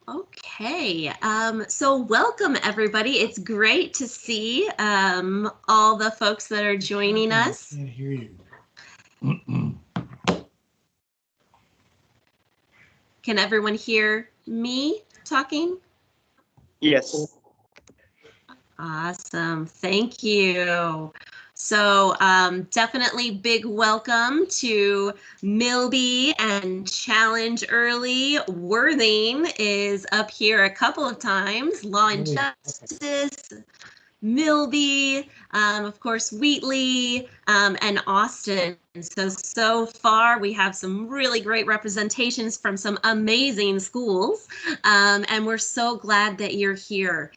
Okay, so welcome everybody. It's great to see all the folks that are joining us. I can't hear you. Can everyone hear me talking? Yes. Awesome, thank you. So definitely big welcome to Milby and Challenge Early. Worthing is up here a couple of times. Law and Justice, Milby, of course, Wheatley, and Austin. So far we have some really great representations from some amazing schools, and we're so glad that you're here.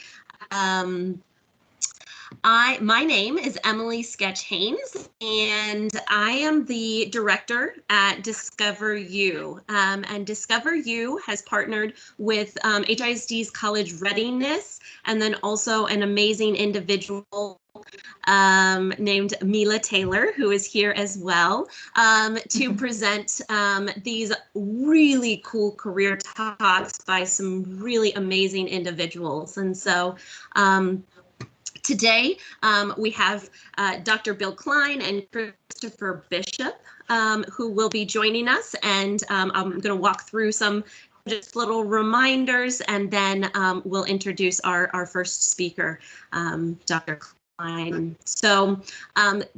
My name is Emily Sketch Haynes, and I am the director at Discover U. And Discover U has partnered with HISD's College Readiness, and then also an amazing individual named Mila Taylor, who is here as well, to present these really cool career talks by some really amazing individuals. And so today, we have Dr. Bill Klein and Christopher Bishop, who will be joining us, and I'm going to walk through some just little reminders, and then we'll introduce our first speaker, Dr. Klein. So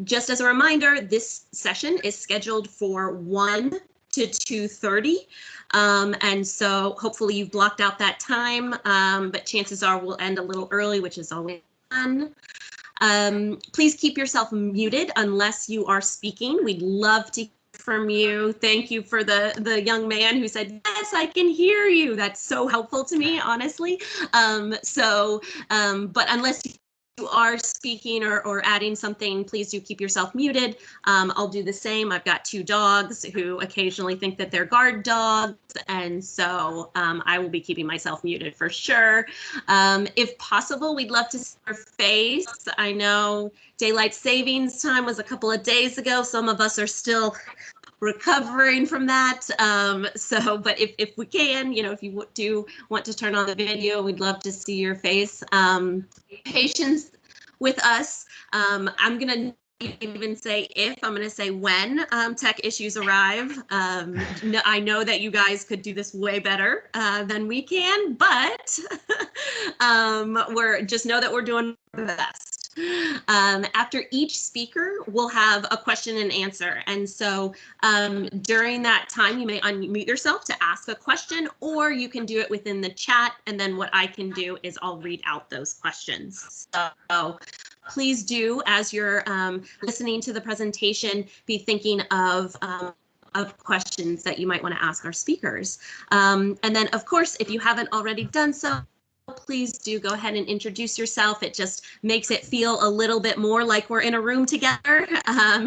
just as a reminder, this session is scheduled for 1 to 2:30. And so hopefully you've blocked out that time, but chances are we'll end a little early, which is always fun. Please keep yourself muted unless you are speaking. We'd love to hear from you. Thank you for the young man who said, yes, I can hear you. That's so helpful to me, honestly. But unless you are speaking or adding something, please do keep yourself muted. I'll do the same. I've got 2 dogs who occasionally think that they're guard dogs, and so I will be keeping myself muted for sure. If possible, we'd love to see your face. I know daylight savings time was a couple of days ago. Some of us are still recovering from that. But if we can, if you do want to turn on the video, we'd love to see your face. Patience with us. I'm going to even say if, I'm going to say when tech issues arrive. I know that you guys could do this way better than we can, but just know that we're doing the best. After each speaker, we'll have a question and answer. And so during that time, you may unmute yourself to ask a question, or you can do it within the chat. And then what I can do is I'll read out those questions. So please do, as you're listening to the presentation, be thinking of questions that you might want to ask our speakers. And then, of course, if you haven't already done so, please do go ahead and introduce yourself. It just makes it feel a little bit more like we're in a room together,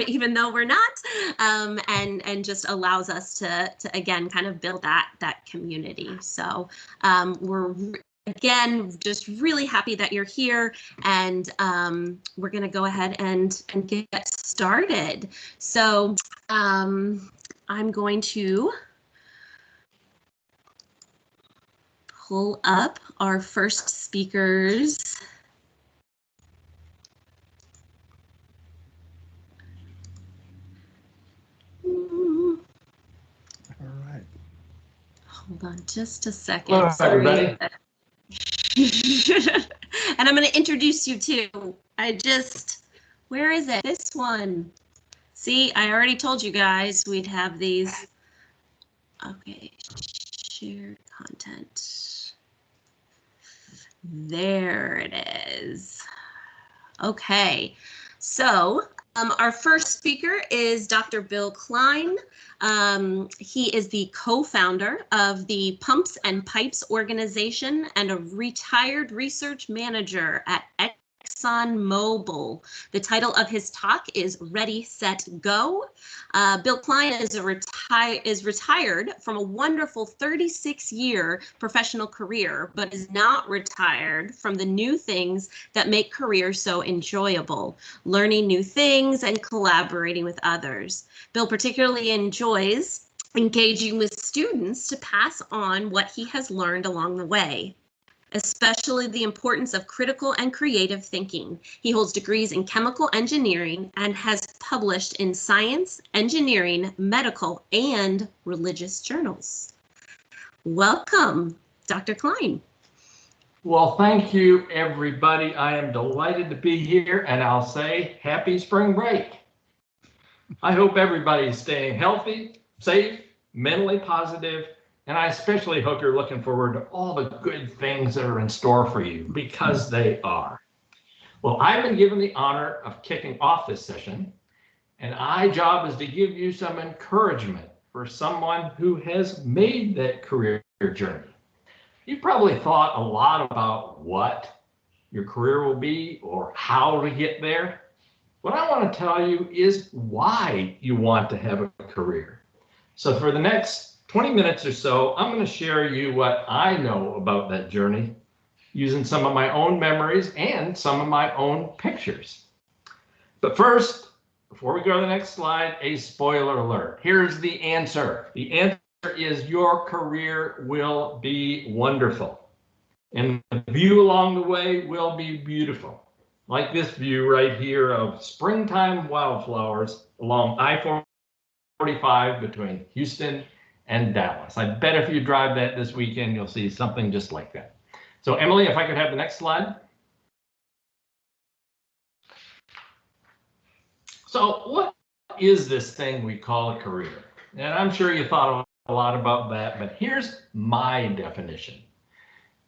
even though we're not, and just allows us to again kind of build that community. So we're again just really happy that you're here, and we're going to go ahead and get started. So I'm going to pull up our first speakers. All right. Hold on just a second. Hello, everybody. And I'm going to introduce you to, where is it? This one. See, I already told you guys we'd have these. Okay, shared content. There it is. Okay, so our first speaker is Dr. Bill Klein. He is the co-founder of the Pumps and Pipes organization and a retired research manager at ExxonMobil. The title of his talk is Ready, Set, Go. Bill Klein is retired from a wonderful 36-year professional career, but is not retired from the new things that make careers so enjoyable, learning new things and collaborating with others. Bill particularly enjoys engaging with students to pass on what he has learned along the way, especially the importance of critical and creative thinking. He holds degrees in chemical engineering and has published in science, engineering, medical, and religious journals. Welcome, Dr. Kline. Well, thank you, everybody. I am delighted to be here, and I'll say happy spring break. I hope everybody's staying healthy, safe, mentally positive, and I especially hope you're looking forward to all the good things that are in store for you, because they are. Well, I've been given the honor of kicking off this session, and my job is to give you some encouragement for someone who has made that career journey. You've probably thought a lot about what your career will be or how to get there. What I want to tell you is why you want to have a career. So for the next 20 minutes or so, I'm going to share you what I know about that journey using some of my own memories and some of my own pictures. But first, before we go to the next slide, a spoiler alert. Here's the answer. The answer is your career will be wonderful, and the view along the way will be beautiful, like this view right here of springtime wildflowers along I-45 between Houston and Dallas. I bet if you drive that this weekend, you'll see something just like that. So Emily, if I could have the next slide. So what is this thing we call a career? And I'm sure you thought a lot about that, but here's my definition.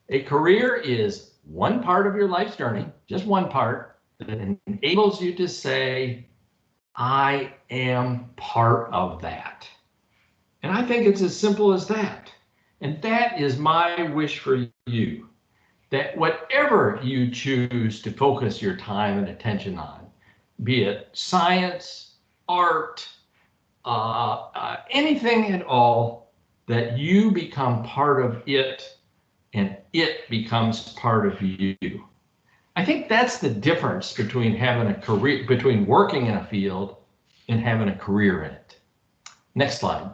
A career is one part of your life's journey, just one part, that enables you to say, I am part of that. And I think it's as simple as that. And that is my wish for you, that whatever you choose to focus your time and attention on, be it science, art, anything at all, that you become part of it and it becomes part of you. I think that's the difference between having a career, between working in a field and having a career in it. Next slide.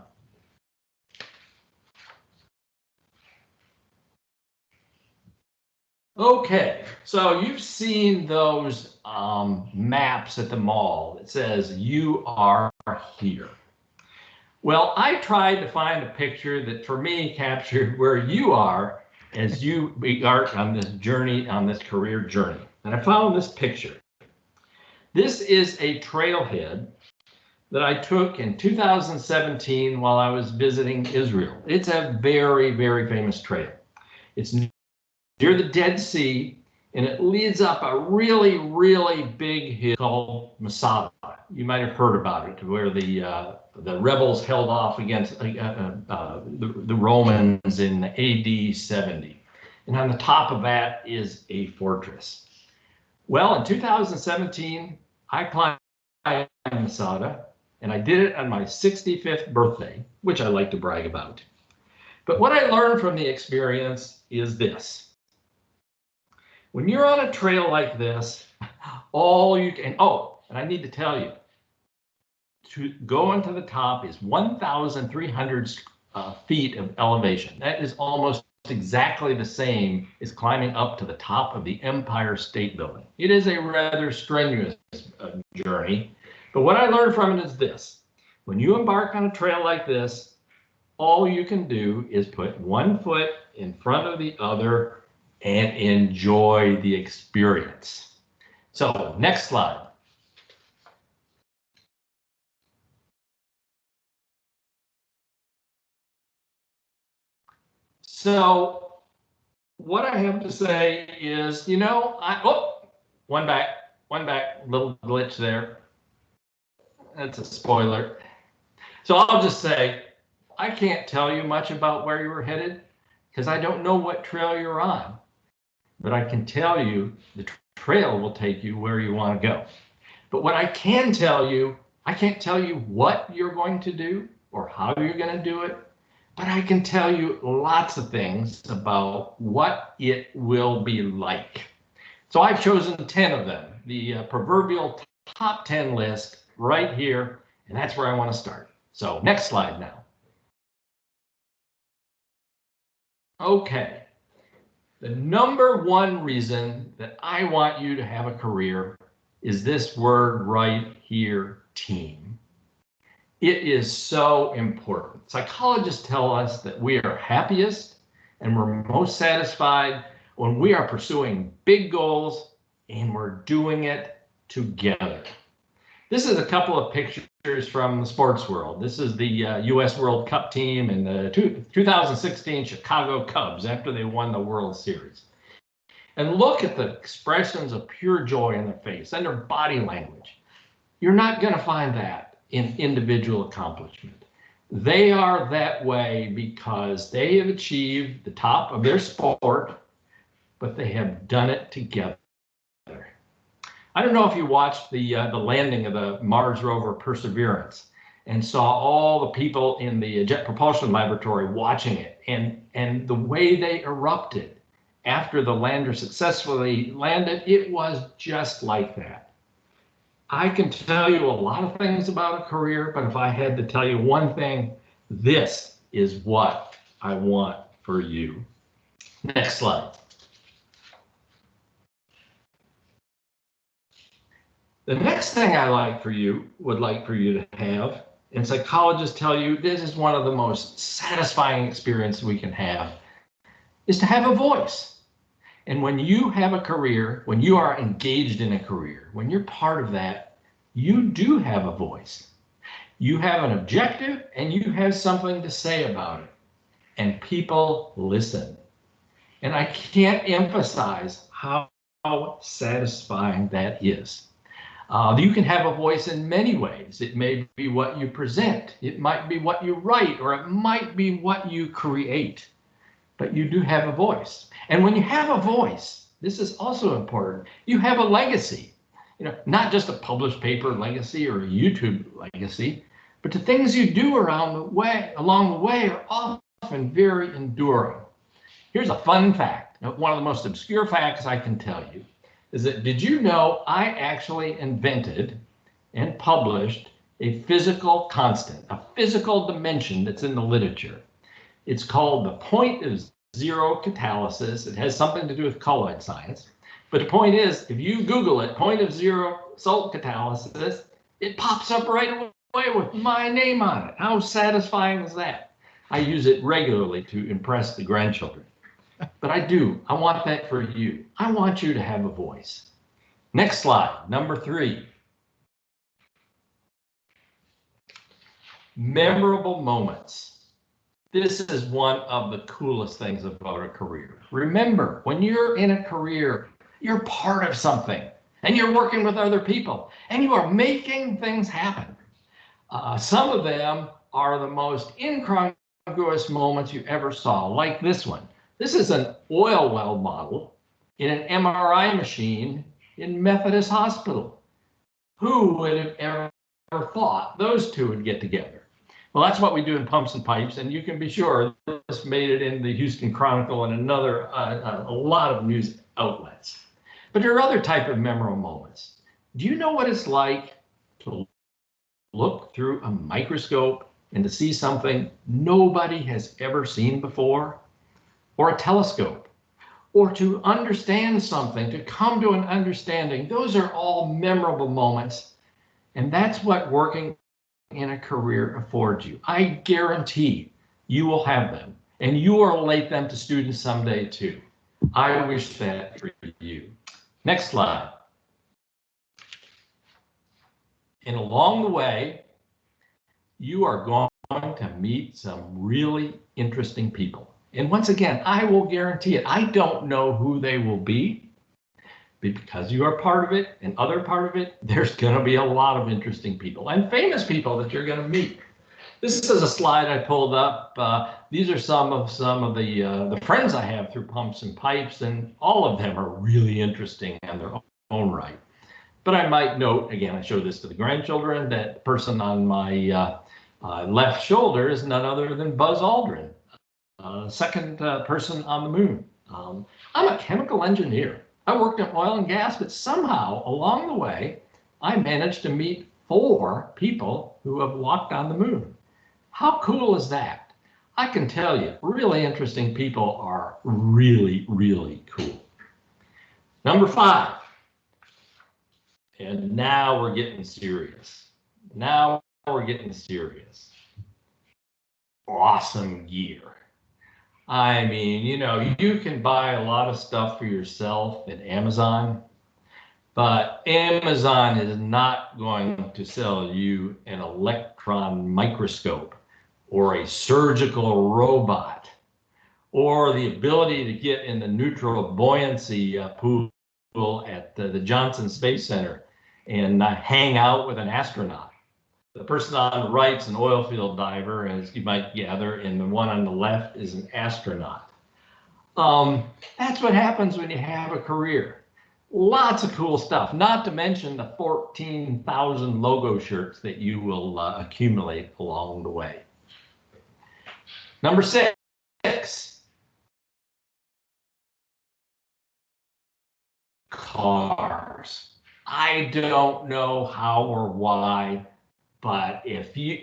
Okay, so you've seen those maps at the mall that says you are here. Well, I tried to find a picture that for me captured where you are as you embark on this journey, on this career journey. And I found this picture. This is a trailhead that I took in 2017 while I was visiting Israel. It's a very, very famous trail. It's near the Dead Sea, and it leads up a really, really big hill called Masada. You might have heard about it, where the rebels held off against the Romans in AD 70. And on the top of that is a fortress. Well, in 2017, I climbed Masada, and I did it on my 65th birthday, which I like to brag about. But what I learned from the experience is this. When you're on a trail like this, all you can, and I need to tell you, to go into the top is 1,300 feet of elevation. That is almost exactly the same as climbing up to the top of the Empire State Building. It is a rather strenuous journey, but what I learned from it is this. When you embark on a trail like this, all you can do is put one foot in front of the other and enjoy the experience. So, next slide. So, what I have to say is, one back, little glitch there. That's a spoiler. So I'll just say, I can't tell you much about where you were headed because I don't know what trail you're on. But I can tell you the trail will take you where you want to go. But what I can tell you, I can't tell you what you're going to do or how you're going to do it, but I can tell you lots of things about what it will be like. So I've chosen 10 of them, the proverbial top 10 list right here, and that's where I want to start. So next slide now. Okay. The number one reason that I want you to have a career is this word right here, team. It is so important. Psychologists tell us that we are happiest and we're most satisfied when we are pursuing big goals and we're doing it together. This is a couple of pictures from the sports world. This is the U.S. World Cup team and the 2016 Chicago Cubs after they won the World Series. And look at the expressions of pure joy in their face and their body language. You're not going to find that in individual accomplishment. They are that way because they have achieved the top of their sport, but they have done it together. I don't know if you watched the landing of the Mars rover Perseverance and saw all the people in the Jet Propulsion Laboratory watching it and the way they erupted after the lander successfully landed. It was just like that. I can tell you a lot of things about a career, but if I had to tell you one thing, this is what I want for you. Next slide. The next thing I would like for you to have, and psychologists tell you this is one of the most satisfying experiences we can have, is to have a voice. And when you have a career, when you are engaged in a career, when you're part of that, you do have a voice. You have an objective and you have something to say about it. And people listen. And I can't emphasize how satisfying that is. You can have a voice in many ways. It may be what you present. It might be what you write, or it might be what you create. But you do have a voice. And when you have a voice, this is also important, you have a legacy. Not just a published paper legacy or a YouTube legacy, but the things you do along the way are often very enduring. Here's a fun fact. One of the most obscure facts I can tell you is that, did you know I actually invented and published a physical constant, a physical dimension that's in the literature? It's called the point of zero catalysis. It has something to do with colloid science. But the point is, if you Google it, point of zero salt catalysis, it pops up right away with my name on it. How satisfying is that? I use it regularly to impress the grandchildren. But I want that for you. I want you to have a voice. Next slide, number 3. Memorable moments. This is one of the coolest things about a career. Remember, when you're in a career, you're part of something and you're working with other people and you are making things happen. Some of them are the most incongruous moments you ever saw, like this one. This is an oil well model in an MRI machine in Methodist Hospital. Who would have ever thought those two would get together? Well, that's what we do in Pumps and Pipes, and you can be sure this made it in the Houston Chronicle and a lot of news outlets. But there are other type of memorable moments. Do you know what it's like to look through a microscope and to see something nobody has ever seen before? Or a telescope, or to understand something, to come to an understanding? Those are all memorable moments, and that's what working in a career affords you. I guarantee you will have them, and you will relate them to students someday too. I wish that for you. Next slide. And along the way, you are going to meet some really interesting people. And once again, I will guarantee it. I don't know who they will be, but because you are part of it and other part of it, there's going to be a lot of interesting people and famous people that you're going to meet. This is a slide I pulled up. These are some of the friends I have through Pumps and Pipes, and all of them are really interesting in their own right. But I might note, again, I show this to the grandchildren, that the person on my left shoulder is none other than Buzz Aldrin. Second person on the moon. I'm a chemical engineer. I worked in oil and gas, but somehow along the way, I managed to meet 4 people who have walked on the moon. How cool is that? I can tell you, really interesting people are really, really cool. Number 5. And now we're getting serious. Now we're getting serious. Awesome gear. I mean, you know, you can buy a lot of stuff for yourself at Amazon, but Amazon is not going to sell you an electron microscope or a surgical robot or the ability to get in the neutral buoyancy pool at the Johnson Space Center and hang out with an astronaut. The person on the right is an oil field diver, as you might gather, and the one on the left is an astronaut. That's what happens when you have a career. Lots of cool stuff, not to mention the 14,000 logo shirts that you will accumulate along the way. Number 6. Cars. I don't know how or why, but if you,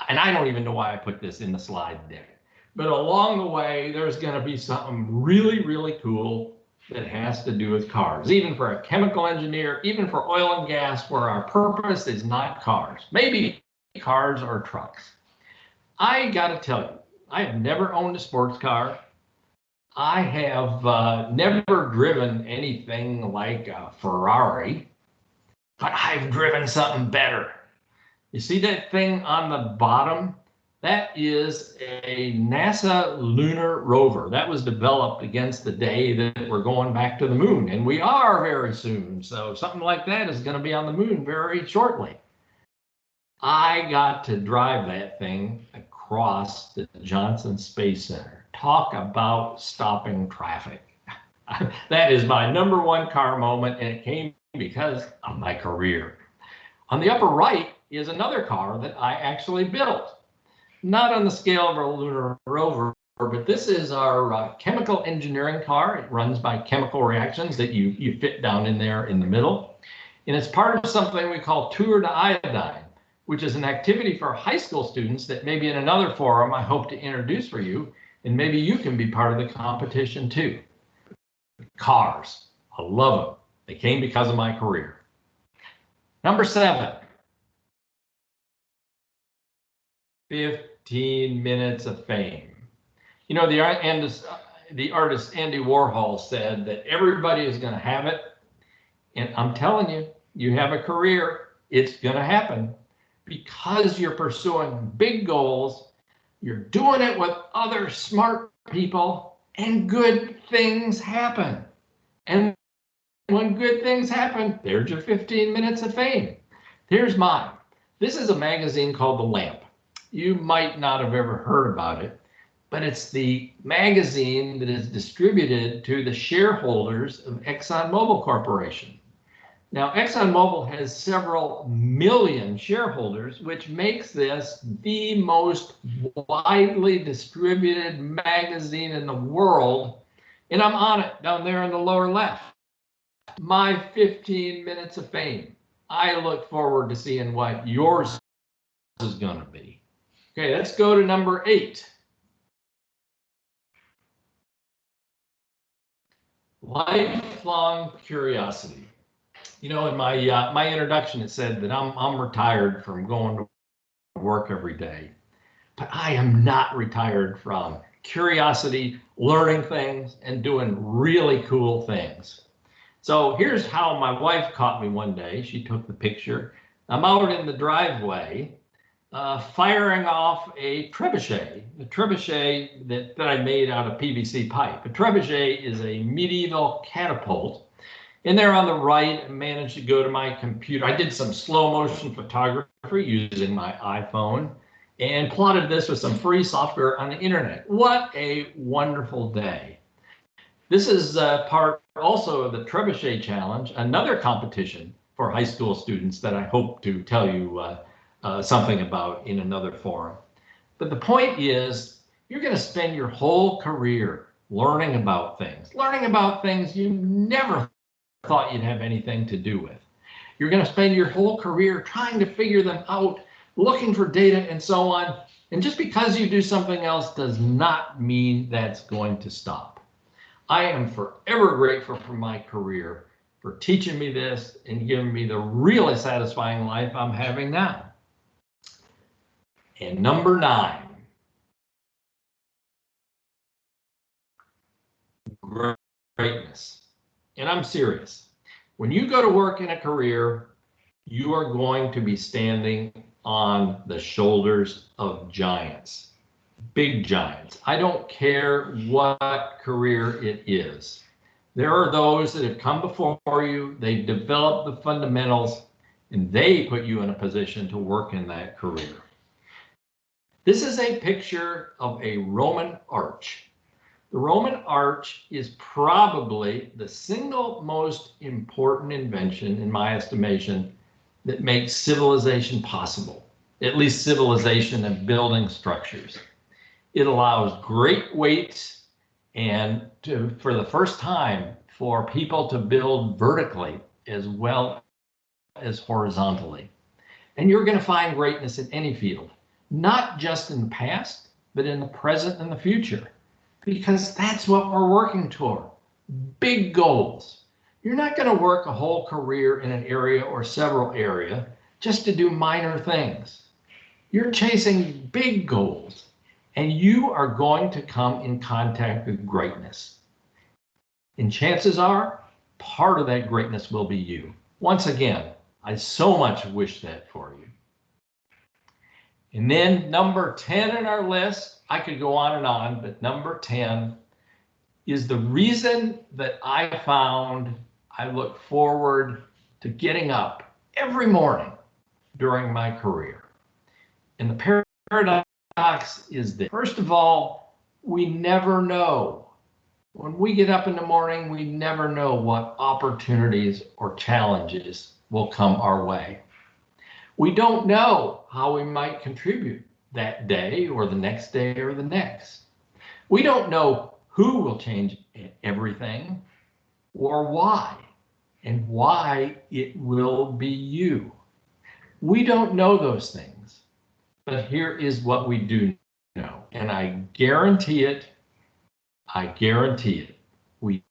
and I don't even know why I put this in the slide deck, but along the way, there's going to be something really, really cool that has to do with cars, even for a chemical engineer, even for oil and gas, where our purpose is not cars, maybe cars or trucks. I got to tell you, I have never owned a sports car. I have never driven anything like a Ferrari, but I've driven something better. You see that thing on the bottom? That is a NASA lunar rover. That was developed against the day that we're going back to the moon, and we are very soon. So something like that is going to be on the moon very shortly. I got to drive that thing across the Johnson Space Center. Talk about stopping traffic. That is my number 1 car moment, and it came because of my career. On the upper right is another car that I actually built. Not on the scale of our lunar rover, but this is our chemical engineering car. It runs by chemical reactions that you fit down in there in the middle. And it's part of something we call Tour de Iodine, which is an activity for high school students that maybe in another forum I hope to introduce for you, and maybe you can be part of the competition too. Cars, I love them. They came because of my career. Number 7. 15 minutes of fame. You know, the artist Andy Warhol said that everybody is going to have it. And I'm telling you, you have a career, it's going to happen because you're pursuing big goals. You're doing it with other smart people, and good things happen. And when good things happen, there's your 15 minutes of fame. Here's mine. This is a magazine called The Lamp. You might not have ever heard about it, but it's the magazine that is distributed to the shareholders of ExxonMobil Corporation. Now, ExxonMobil has several million shareholders, which makes this the most widely distributed magazine in the world. And I'm on it down there in the lower left. My 15 minutes of fame. I look forward to seeing what yours is going to be. Okay, let's go to number 8. Lifelong curiosity. You know, in my introduction, it said that I'm retired from going to work every day, but I am not retired from curiosity, learning things, and doing really cool things. So here's how my wife caught me one day. She took the picture. I'm out in the driveway, firing off a trebuchet, that I made out of PVC pipe. A trebuchet is a medieval catapult. And there on the right, I managed to go to my computer. I did some slow motion photography using my iPhone and plotted this with some free software on the internet. What a wonderful day. This is part also of the Trebuchet Challenge, another competition for high school students that I hope to tell you something about in another forum. But the point is, you're going to spend your whole career learning about things you never thought you'd have anything to do with. You're going to spend your whole career trying to figure them out, looking for data and so on. And just because you do something else does not mean that's going to stop. I am forever grateful for my career, for teaching me this and giving me the really satisfying life I'm having now. And number 9, greatness. And I'm serious. When you go to work in a career, you are going to be standing on the shoulders of giants, big giants. I don't care what career it is. There are those that have come before you, they've developed the fundamentals, and they put you in a position to work in that career. This is a picture of a Roman arch. The Roman arch is probably the single most important invention, in my estimation, that makes civilization possible, at least civilization and building structures. It allows great weights and for the first time for people to build vertically as well as horizontally. And you're going to find greatness in any field, not just in the past, but in the present and the future, because that's what we're working toward. Big goals. You're not going to work a whole career in an area or several areas just to do minor things. You're chasing big goals, and you are going to come in contact with greatness. And chances are, part of that greatness will be you. Once again, I so much wish that for you. And then number 10 in our list, I could go on and on, but number 10 is the reason that I found I look forward to getting up every morning during my career. And the paradox is that, first of all, we never know. When we get up in the morning, we never know what opportunities or challenges will come our way. We don't know how we might contribute that day or the next day or the next. We don't know who will change everything or why, and why it will be you. We don't know those things, but here is what we do know, and I guarantee it, we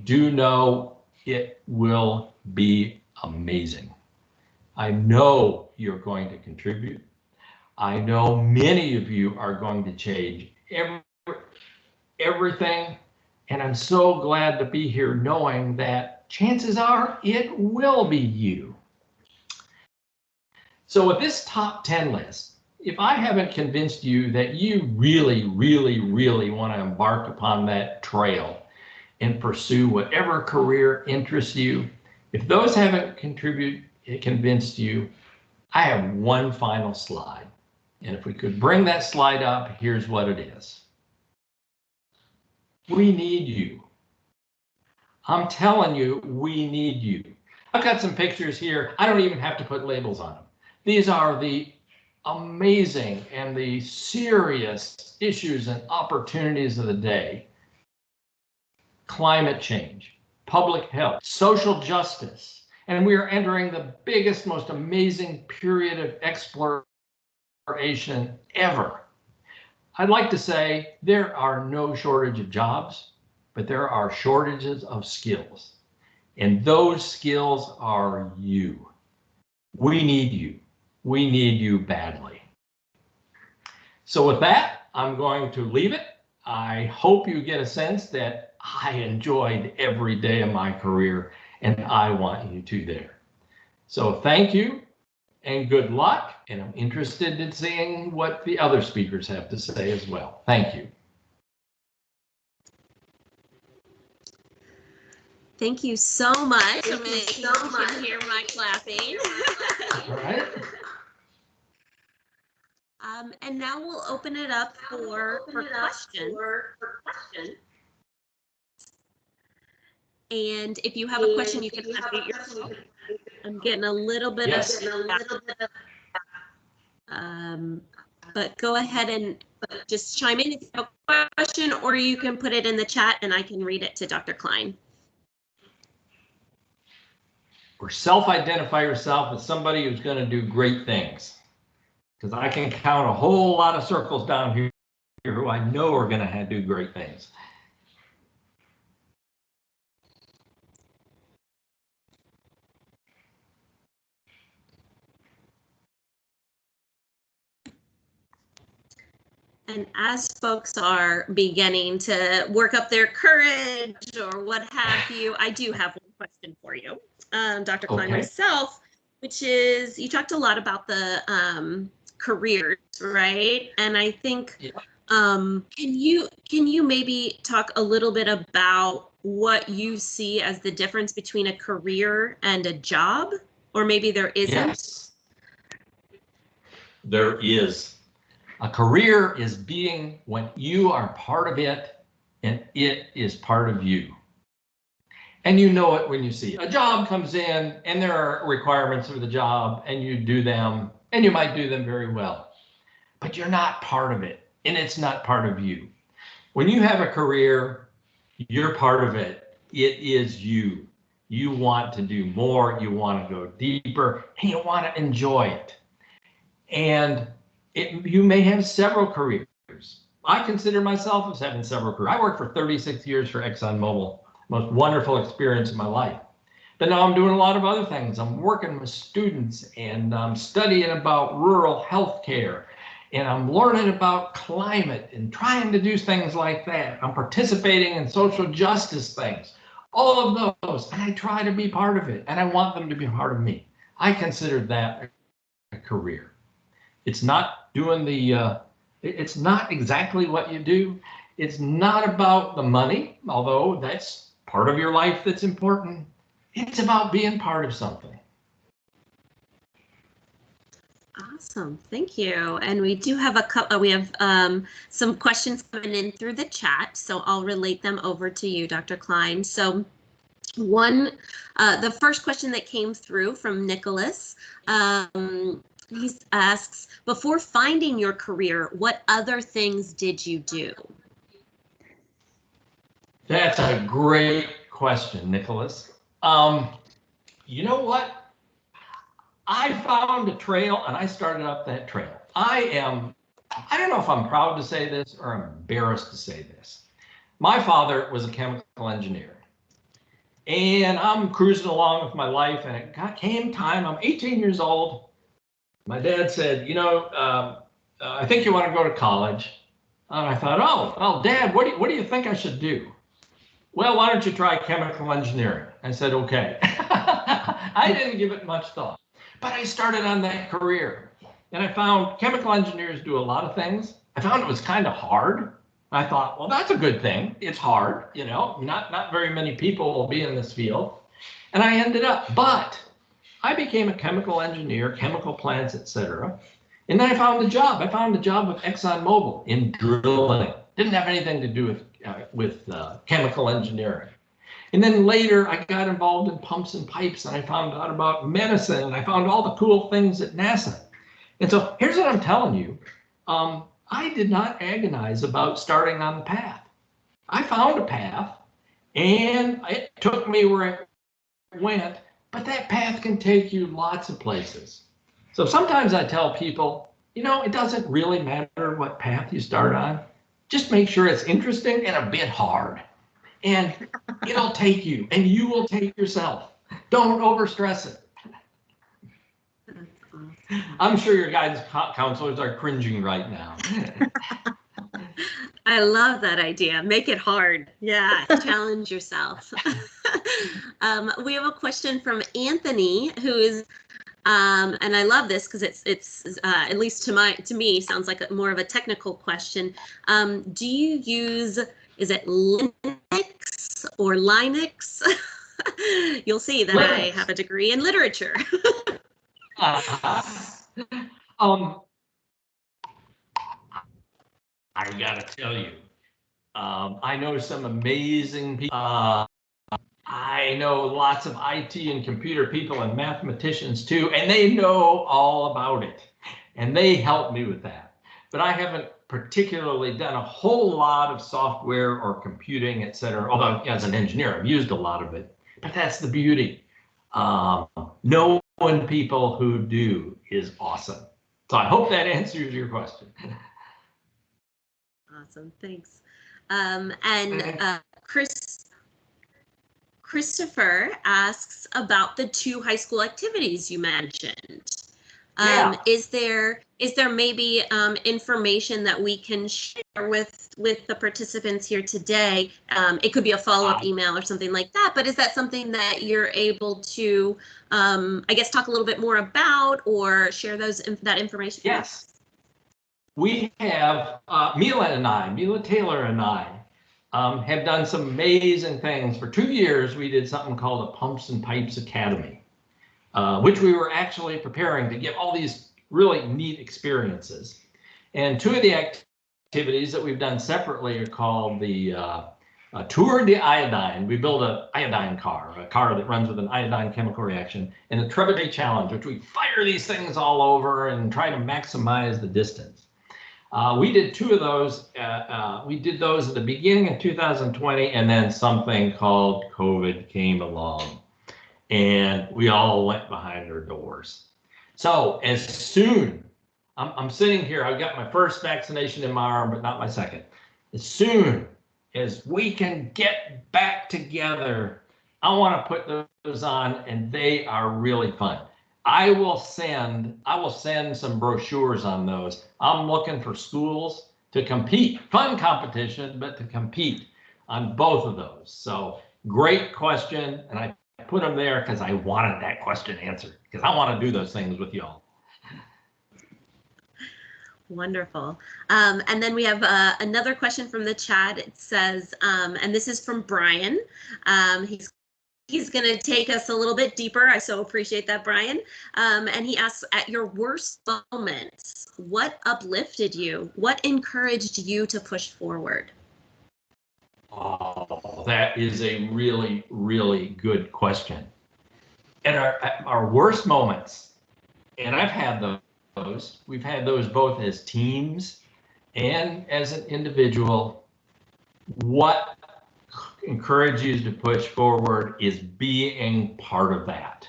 do know it will be amazing. I know you're going to contribute. I know many of you are going to change everything, and I'm so glad to be here knowing that chances are it will be you. So with this top 10 list, if I haven't convinced you that you really, really, really want to embark upon that trail and pursue whatever career interests you, if those haven't convinced you, I have one final slide. And if we could bring that slide up, here's what it is. We need you. I'm telling you, we need you. I've got some pictures here. I don't even have to put labels on them. These are the amazing and the serious issues and opportunities of the day. Climate change, public health, social justice, and we are entering the biggest, most amazing period of exploration ever. I'd like to say there are no shortage of jobs, but there are shortages of skills. And those skills are you. We need you. We need you badly. So with that, I'm going to leave it. I hope you get a sense that I enjoyed every day of my career, and I want you to there. So thank you and good luck. And I'm interested in seeing what the other speakers have to say as well. Thank you. Thank you so much. I'm going to hear my clapping. All right. And now we'll open it up for questions. And if you have a question, you can unmute yourself. I'm getting a little bit of but go ahead and just chime in if you have a question, or you can put it in the chat and I can read it to Dr. Kline. Or self-identify yourself as somebody who's going to do great things. because I can count a whole lot of circles down here who I know are going to do great things. And as folks are beginning to work up their courage or what have you, I do have one question for you, Dr. Klein, Okay. myself, which is, you talked a lot about the careers, right? And I think, Yeah. can you maybe talk a little bit about what you see as the difference between a career and a job, or maybe there isn't? Yes, there is. A career is being when you are part of it and it is part of you. And you know it when you see it. A job comes in and there are requirements for the job and you do them and you might do them very well, but you're not part of it and it's not part of you. When you have a career, you're part of it. It is you. You want to do more, you want to go deeper, and you want to enjoy it. And you may have several careers. I consider myself as having several careers. I worked for 36 years for ExxonMobil, most wonderful experience in my life. But now I'm doing a lot of other things. I'm working with students and I'm studying about rural health care. And I'm learning about climate and trying to do things like that. I'm participating in social justice things, all of those. And I try to be part of it and I want them to be part of me. I consider that a career. It's not doing it's not exactly what you do. It's not about the money, although that's part of your life that's important. It's about being part of something. Awesome, thank you. And we do have some questions coming in through the chat, so I'll relate them over to you, Dr. Klein. So the first question that came through from Nicholas, he asks, before finding your career, what other things did you do? That's a great question, Nicholas. You know what? I found a trail and I started up that trail. I don't know if I'm proud to say this or embarrassed to say this. My father was a chemical engineer. And I'm cruising along with my life and it came time, I'm 18 years old. My dad said, you know, I think you want to go to college. And I thought, oh, Dad, what do you think I should do? Well, why don't you try chemical engineering? I said, okay. I didn't give it much thought, but I started on that career. And I found chemical engineers do a lot of things. I found it was kind of hard. I thought, well, that's a good thing. It's hard, you know, not very many people will be in this field. And I ended up, but I became a chemical engineer, chemical plants, etc. And then I found a job. I found a job with ExxonMobil in drilling. Didn't have anything to do with chemical engineering. And then later I got involved in pumps and pipes and I found out about medicine and I found all the cool things at NASA. And so here's what I'm telling you. I did not agonize about starting on the path. I found a path and it took me where it went. But that path can take you lots of places. So sometimes I tell people, you know, it doesn't really matter what path you start on. Just make sure it's interesting and a bit hard. And it'll take you and you will take yourself. Don't overstress it. I'm sure your guidance counselors are cringing right now. I love that idea. Make it hard. Yeah, challenge yourself. We have a question from Anthony, who is, and I love this because it's at least to me sounds like more of a technical question. Do you use, is it Linux or Linux? You'll see that Linux. I have a degree in literature. I gotta tell you, I know some amazing people. I know lots of IT and computer people and mathematicians too, and they know all about it. And they help me with that. But I haven't particularly done a whole lot of software or computing, et cetera. Although as an engineer, I've used a lot of it. But that's the beauty. Knowing people who do is awesome. So I hope that answers your question. Awesome, thanks. Christopher asks about the 2 high school activities you mentioned. Yeah. Is there maybe information that we can share with the participants here today? It could be a follow-up email or something like that, but is that something that you're able to, I guess, talk a little bit more about or share that information? Yes. We have, Mila Taylor and I have done some amazing things. For 2 years, we did something called a Pumps and Pipes Academy, which we were actually preparing to give all these really neat experiences. And 2 of the activities that we've done separately are called the Tour de Iodine. We build an iodine car, a car that runs with an iodine chemical reaction, and the Trebuchet Challenge, which we fire these things all over and try to maximize the distance. We did 2 of those. We did those at the beginning of 2020, and then something called COVID came along, and we all went behind our doors. So as soon, I'm sitting here, I've got my first vaccination in my arm, but not my second. As soon as we can get back together, I want to put those on, and they are really fun. I will send some brochures on those. I'm looking for schools to compete, fun competition, but to compete on both of those. So great question, and I put them there because I wanted that question answered, because I want to do those things with y'all. Wonderful. And then we have another question from the chat. It says, and this is from Brian. He's going to take us a little bit deeper. I so appreciate that, Brian. And he asks, at your worst moments, what uplifted you? What encouraged you to push forward? Oh, that is a really, really good question. At our worst moments, and I've had those, we've had those both as teams and as an individual. What encourages you to push forward is being part of that.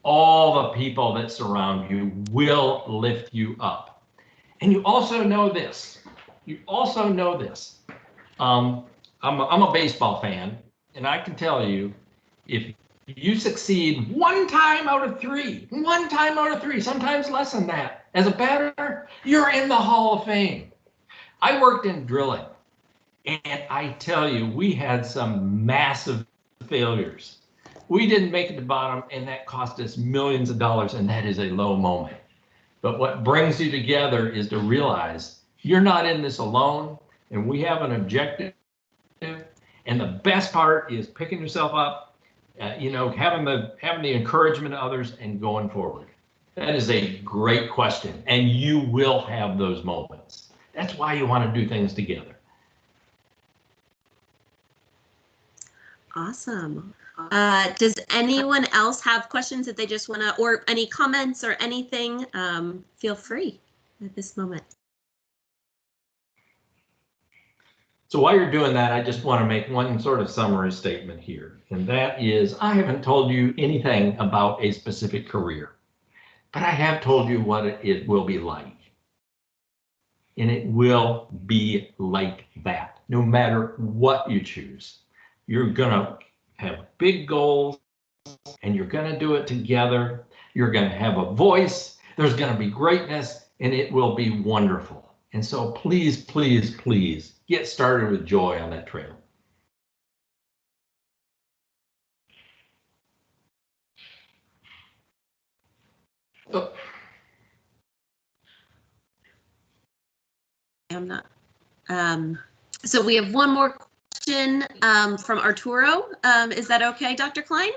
All the people that surround you will lift you up. And you also know this. I'm a baseball fan, and I can tell you, if you succeed 1 time out of 3, sometimes less than that, as a batter, you're in the Hall of Fame. I worked in drilling, and I tell you, we had some massive failures. We didn't make it to the bottom, and that cost us millions of dollars, and that is a low moment. But what brings you together is to realize you're not in this alone, and we have an objective. And the best part is picking yourself up, having the encouragement of others and going forward. That is a great question, and you will have those moments. That's why you want to do things together. Awesome. Does anyone else have questions that they just want to, or any comments or anything? Feel free at this moment. So while you're doing that, I just want to make one sort of summary statement here, and that is, I haven't told you anything about a specific career, but I have told you what it will be like. And it will be like that, no matter what you choose. You're gonna have big goals, and you're gonna do it together. You're gonna have a voice, there's gonna be greatness, and it will be wonderful. And so please, please, please get started with joy on that trail. Oh. I'm not. So we have one more question from Arturo. Is that okay, Dr. Klein?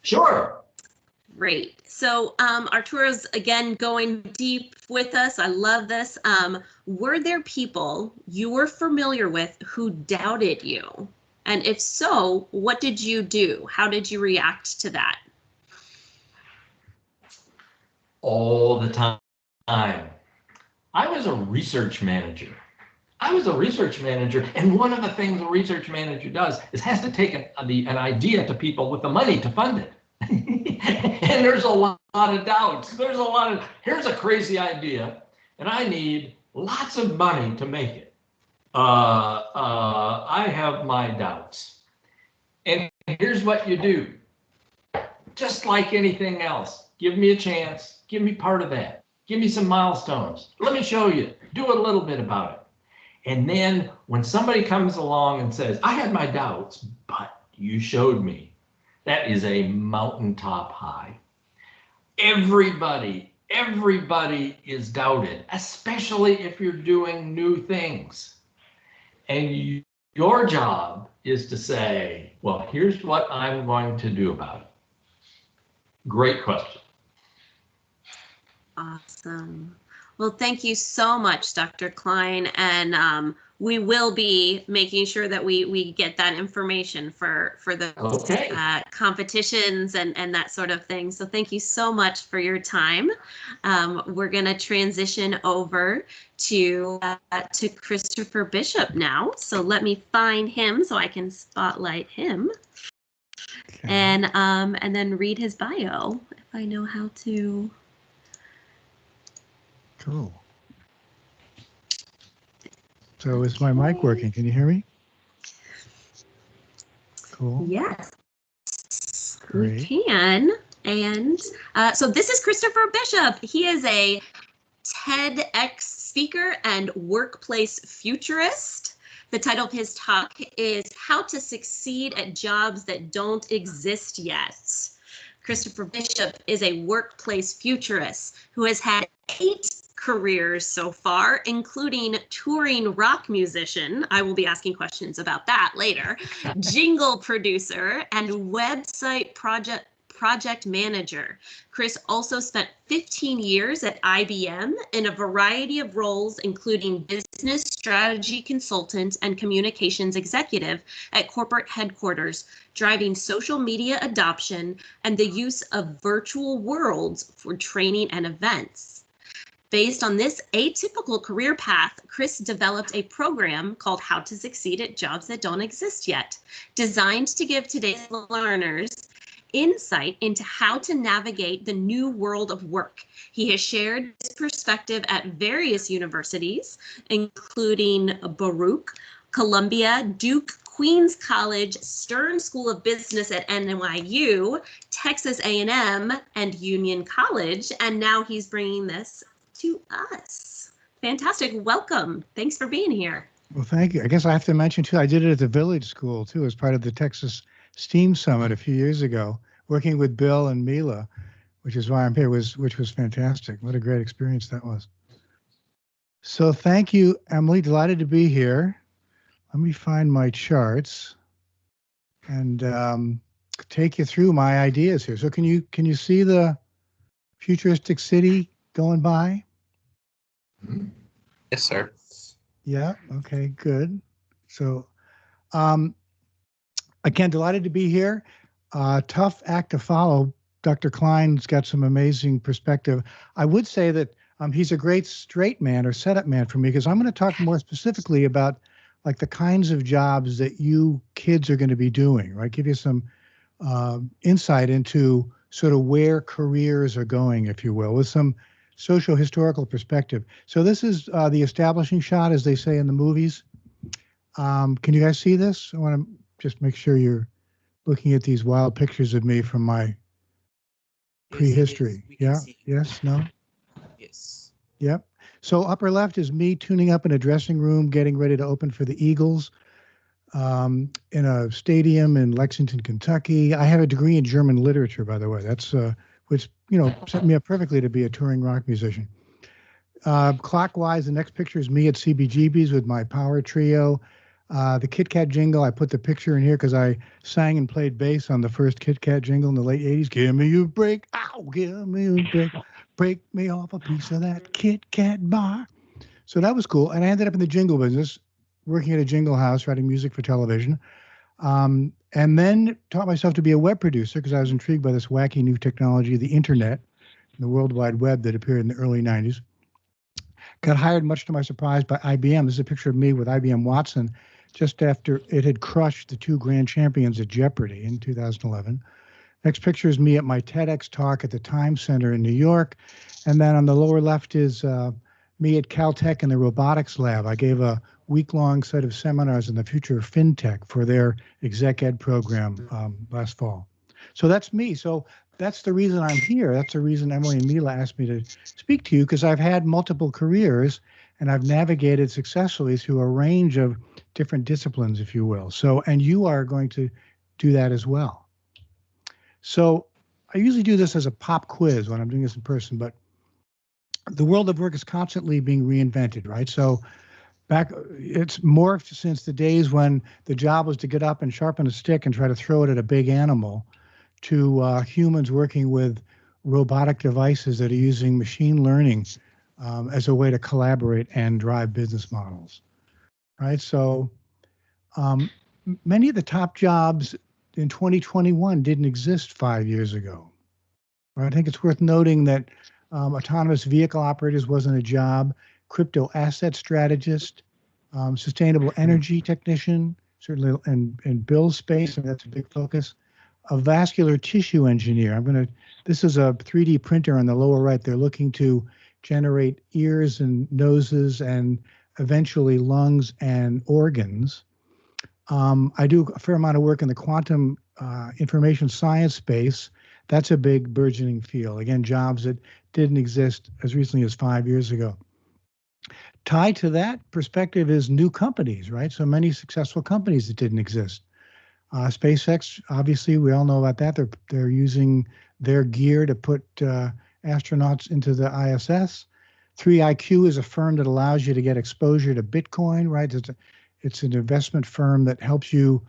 Sure. Great. So Arturo's again going deep with us. I love this. Were there people you were familiar with who doubted you? And if so, what did you do? How did you react to that? All the time. I was a research manager. And one of the things a research manager does is has to take an idea to people with the money to fund it. And there's a lot of doubts. Here's a crazy idea, and I need lots of money to make it. I have my doubts. And here's what you do. Just like anything else, give me a chance, give me part of that. Give me some milestones. Let me show you. Do a little bit about it. And then when somebody comes along and says, I had my doubts, but you showed me, that is a mountaintop high. Everybody is doubted, especially if you're doing new things. And your job is to say, well, here's what I'm going to do about it. Great question. Awesome. Well, thank you so much, Dr. Kline. And we will be making sure that we get that information for the competitions and that sort of thing. So thank you so much for your time. We're going to transition over to Christopher Bishop now. So let me find him so I can spotlight him. Okay. And then read his bio if I know how to. Cool. So is my mic working? Can you hear me? Cool. Yes, Great. we can. And so this is Christopher Bishop. He is a TEDx speaker and workplace futurist. The title of his talk is How to Succeed at Jobs That Don't Exist Yet. Christopher Bishop is a workplace futurist who has had 8 careers so far, including touring rock musician. I will be asking questions about that later. Jingle producer and website project manager. Chris also spent 15 years at IBM in a variety of roles, including business strategy consultant and communications executive at corporate headquarters, driving social media adoption and the use of virtual worlds for training and events. Based on this atypical career path, Chris developed a program called How to Succeed at Jobs That Don't Exist Yet, designed to give today's learners insight into how to navigate the new world of work. He has shared his perspective at various universities, including Baruch, Columbia, Duke, Queens College, Stern School of Business at NYU, Texas A&M, and Union College, and now he's bringing this to us. Fantastic. Welcome. Thanks for being here. Well, thank you. I guess I have to mention, too, I did it at the Village School, too, as part of the Texas STEAM Summit a few years ago, working with Bill and Mila, which is why I'm here, which was fantastic. What a great experience that was. So thank you, Emily. Delighted to be here. Let me find my charts and take you through my ideas here. So can you see the futuristic city going by? Yes, sir. Yeah. Okay, good. So, again, delighted to be here. Tough act to follow. Dr. Kline's got some amazing perspective. I would say that he's a great straight man or setup man for me, because I'm going to talk more specifically about like the kinds of jobs that you kids are going to be doing, right? Give you some insight into sort of where careers are going, if you will, with some socio-historical perspective. So this is the establishing shot, as they say in the movies. Can you guys see this? I want to just make sure you're looking at these wild pictures of me from my prehistory. Yeah? Yes? No? Yes. Yep. So upper left is me tuning up in a dressing room, getting ready to open for the Eagles in a stadium in Lexington, Kentucky. I have a degree in German literature, by the way. That's which, set me up perfectly to be a touring rock musician. Clockwise, the next picture is me at CBGB's with my power trio. The Kit Kat jingle, I put the picture in here because I sang and played bass on the first Kit Kat jingle in the late 80s. Give me a break. Ow, give me a break. Break me off a piece of that Kit Kat bar. So that was cool. And I ended up in the jingle business, working at a jingle house, writing music for television. And then taught myself to be a web producer because I was intrigued by this wacky new technology, the internet, the World Wide Web that appeared in the early 90s. Got hired, much to my surprise, by IBM. This is a picture of me with IBM Watson just after it had crushed the 2 grand champions at Jeopardy in 2011. Next picture is me at my TEDx talk at the Time Center in New York. And then on the lower left is me at Caltech in the robotics lab. I gave a week-long set of seminars on the future of fintech for their exec ed program last fall. So that's me. So that's the reason I'm here. That's the reason Emily and Mila asked me to speak to you, because I've had multiple careers and I've navigated successfully through a range of different disciplines, if you will. So, and you are going to do that as well. So I usually do this as a pop quiz when I'm doing this in person, but the world of work is constantly being reinvented, right? So it's morphed since the days when the job was to get up and sharpen a stick and try to throw it at a big animal, to humans working with robotic devices that are using machine learning as a way to collaborate and drive business models, right? So many of the top jobs in 2021 didn't exist 5 years ago. Right? I think it's worth noting that autonomous vehicle operators wasn't a job, crypto asset strategist, sustainable energy technician, certainly in Bill's space, and that's a big focus. A vascular tissue engineer. This is a 3D printer on the lower right. They're looking to generate ears and noses and eventually lungs and organs. I do a fair amount of work in the quantum information science space. That's a big burgeoning field. Again, jobs that didn't exist as recently as 5 years ago. Tied to that perspective is new companies, right? So many successful companies that didn't exist. SpaceX, obviously, we all know about that. They're using their gear to put astronauts into the ISS. 3iQ is a firm that allows you to get exposure to Bitcoin, right? It's an investment firm that helps you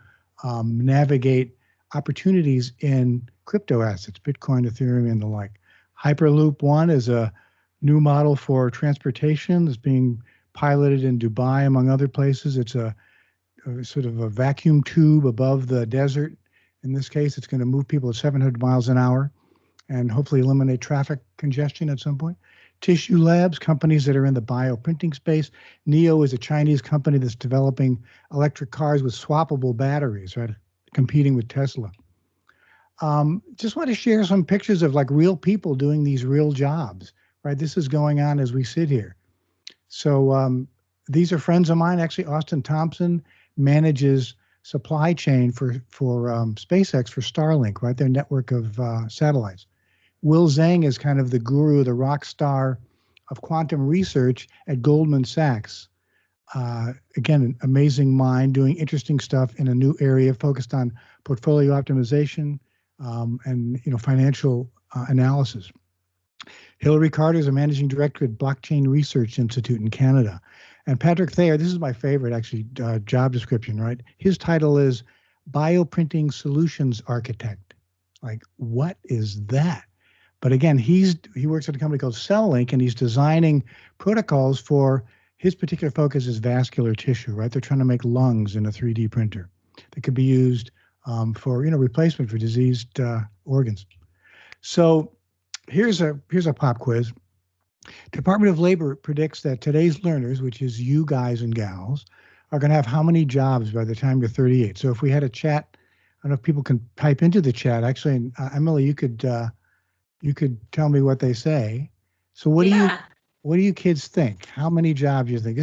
navigate opportunities in crypto assets, Bitcoin, Ethereum, and the like. Hyperloop One is a new model for transportation that's being piloted in Dubai, among other places. It's a sort of a vacuum tube above the desert. In this case, it's going to move people at 700 miles an hour and hopefully eliminate traffic congestion at some point. Tissue Labs, companies that are in the bioprinting space. NEO is a Chinese company that's developing electric cars with swappable batteries, right? Competing with Tesla. Just want to share some pictures of like real people doing these real jobs, right? This is going on as we sit here. So these are friends of mine. Actually, Austin Thompson manages supply chain for SpaceX for Starlink, right? Their network of satellites. Will Zhang is kind of the guru, the rock star of quantum research at Goldman Sachs. Again, an amazing mind doing interesting stuff in a new area focused on portfolio optimization and financial analysis. Hillary Carter is a managing director at Blockchain Research Institute in Canada. And Patrick Thayer, this is my favorite actually job description, right? His title is Bioprinting Solutions Architect. Like, what is that? But again, he works at a company called CellLink, and he's designing protocols for his particular focus is vascular tissue, right? They're trying to make lungs in a 3D printer that could be used for replacement for diseased organs. So here's a pop quiz. Department of Labor predicts that today's learners, which is you guys and gals, are going to have how many jobs by the time you're 38? So if we had a chat, I don't know if people can type into the chat. Actually, Emily, you could tell me what they say. So what do you kids think? How many jobs do you think?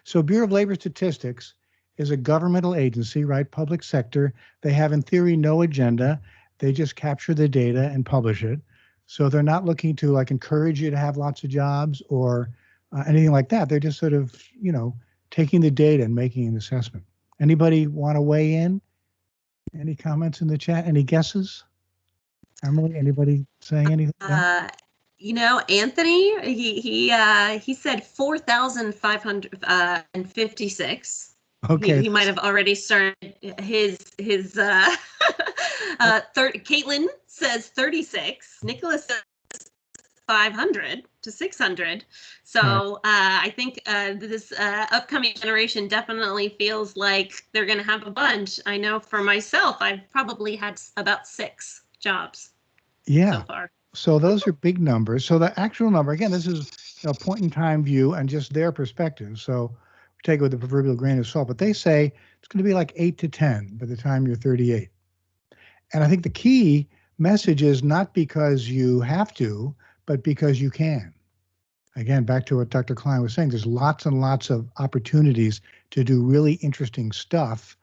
So Bureau of Labor Statistics is a governmental agency, right? Public sector. They have, in theory, no agenda. They just capture the data and publish it. So they're not looking to like encourage you to have lots of jobs or anything like that. They're just sort of, taking the data and making an assessment. Anybody want to weigh in? Any comments in the chat? Any guesses? Emily, anybody saying anything? Anthony, he said 4,556. Okay. He might have already started his Caitlin says 36. Nicholas says 500 to 600. So I think this upcoming generation definitely feels like they're going to have a bunch. I know for myself, I've probably had about 6 jobs so far. So those are big numbers. So the actual number, again, this is a point in time view and just their perspective. So take it with a proverbial grain of salt, but they say it's going to be like 8 to 10 by the time you're 38. And I think the key message is not because you have to, but because you can. Again, back to what Dr. Kline was saying, there's lots and lots of opportunities to do really interesting stuff.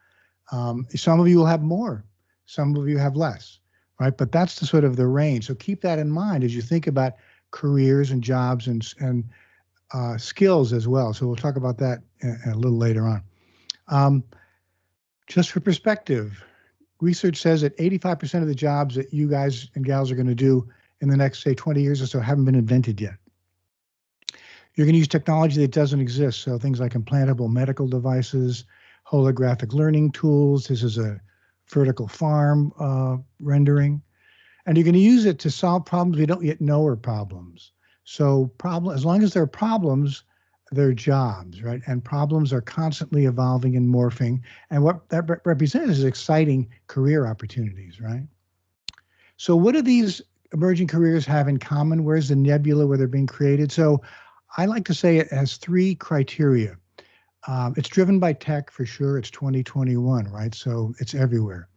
Some of you will have more, some of you have less, right? But that's the sort of the range. So keep that in mind as you think about careers and jobs and skills as well. So we'll talk about that a little later on. Just for perspective, research says that 85% of the jobs that you guys and gals are going to do in the next, say, 20 years or so haven't been invented yet. You're going to use technology that doesn't exist. So things like implantable medical devices, holographic learning tools. This is a vertical farm rendering. And you're going to use it to solve problems we don't yet know are problems. So as long as there are problems, they're jobs, right? And problems are constantly evolving and morphing. And what that represents is exciting career opportunities, right? So what do these emerging careers have in common? Where's the nebula where they're being created? So I like to say it has 3 criteria. It's driven by tech for sure. It's 2021, right? So it's everywhere.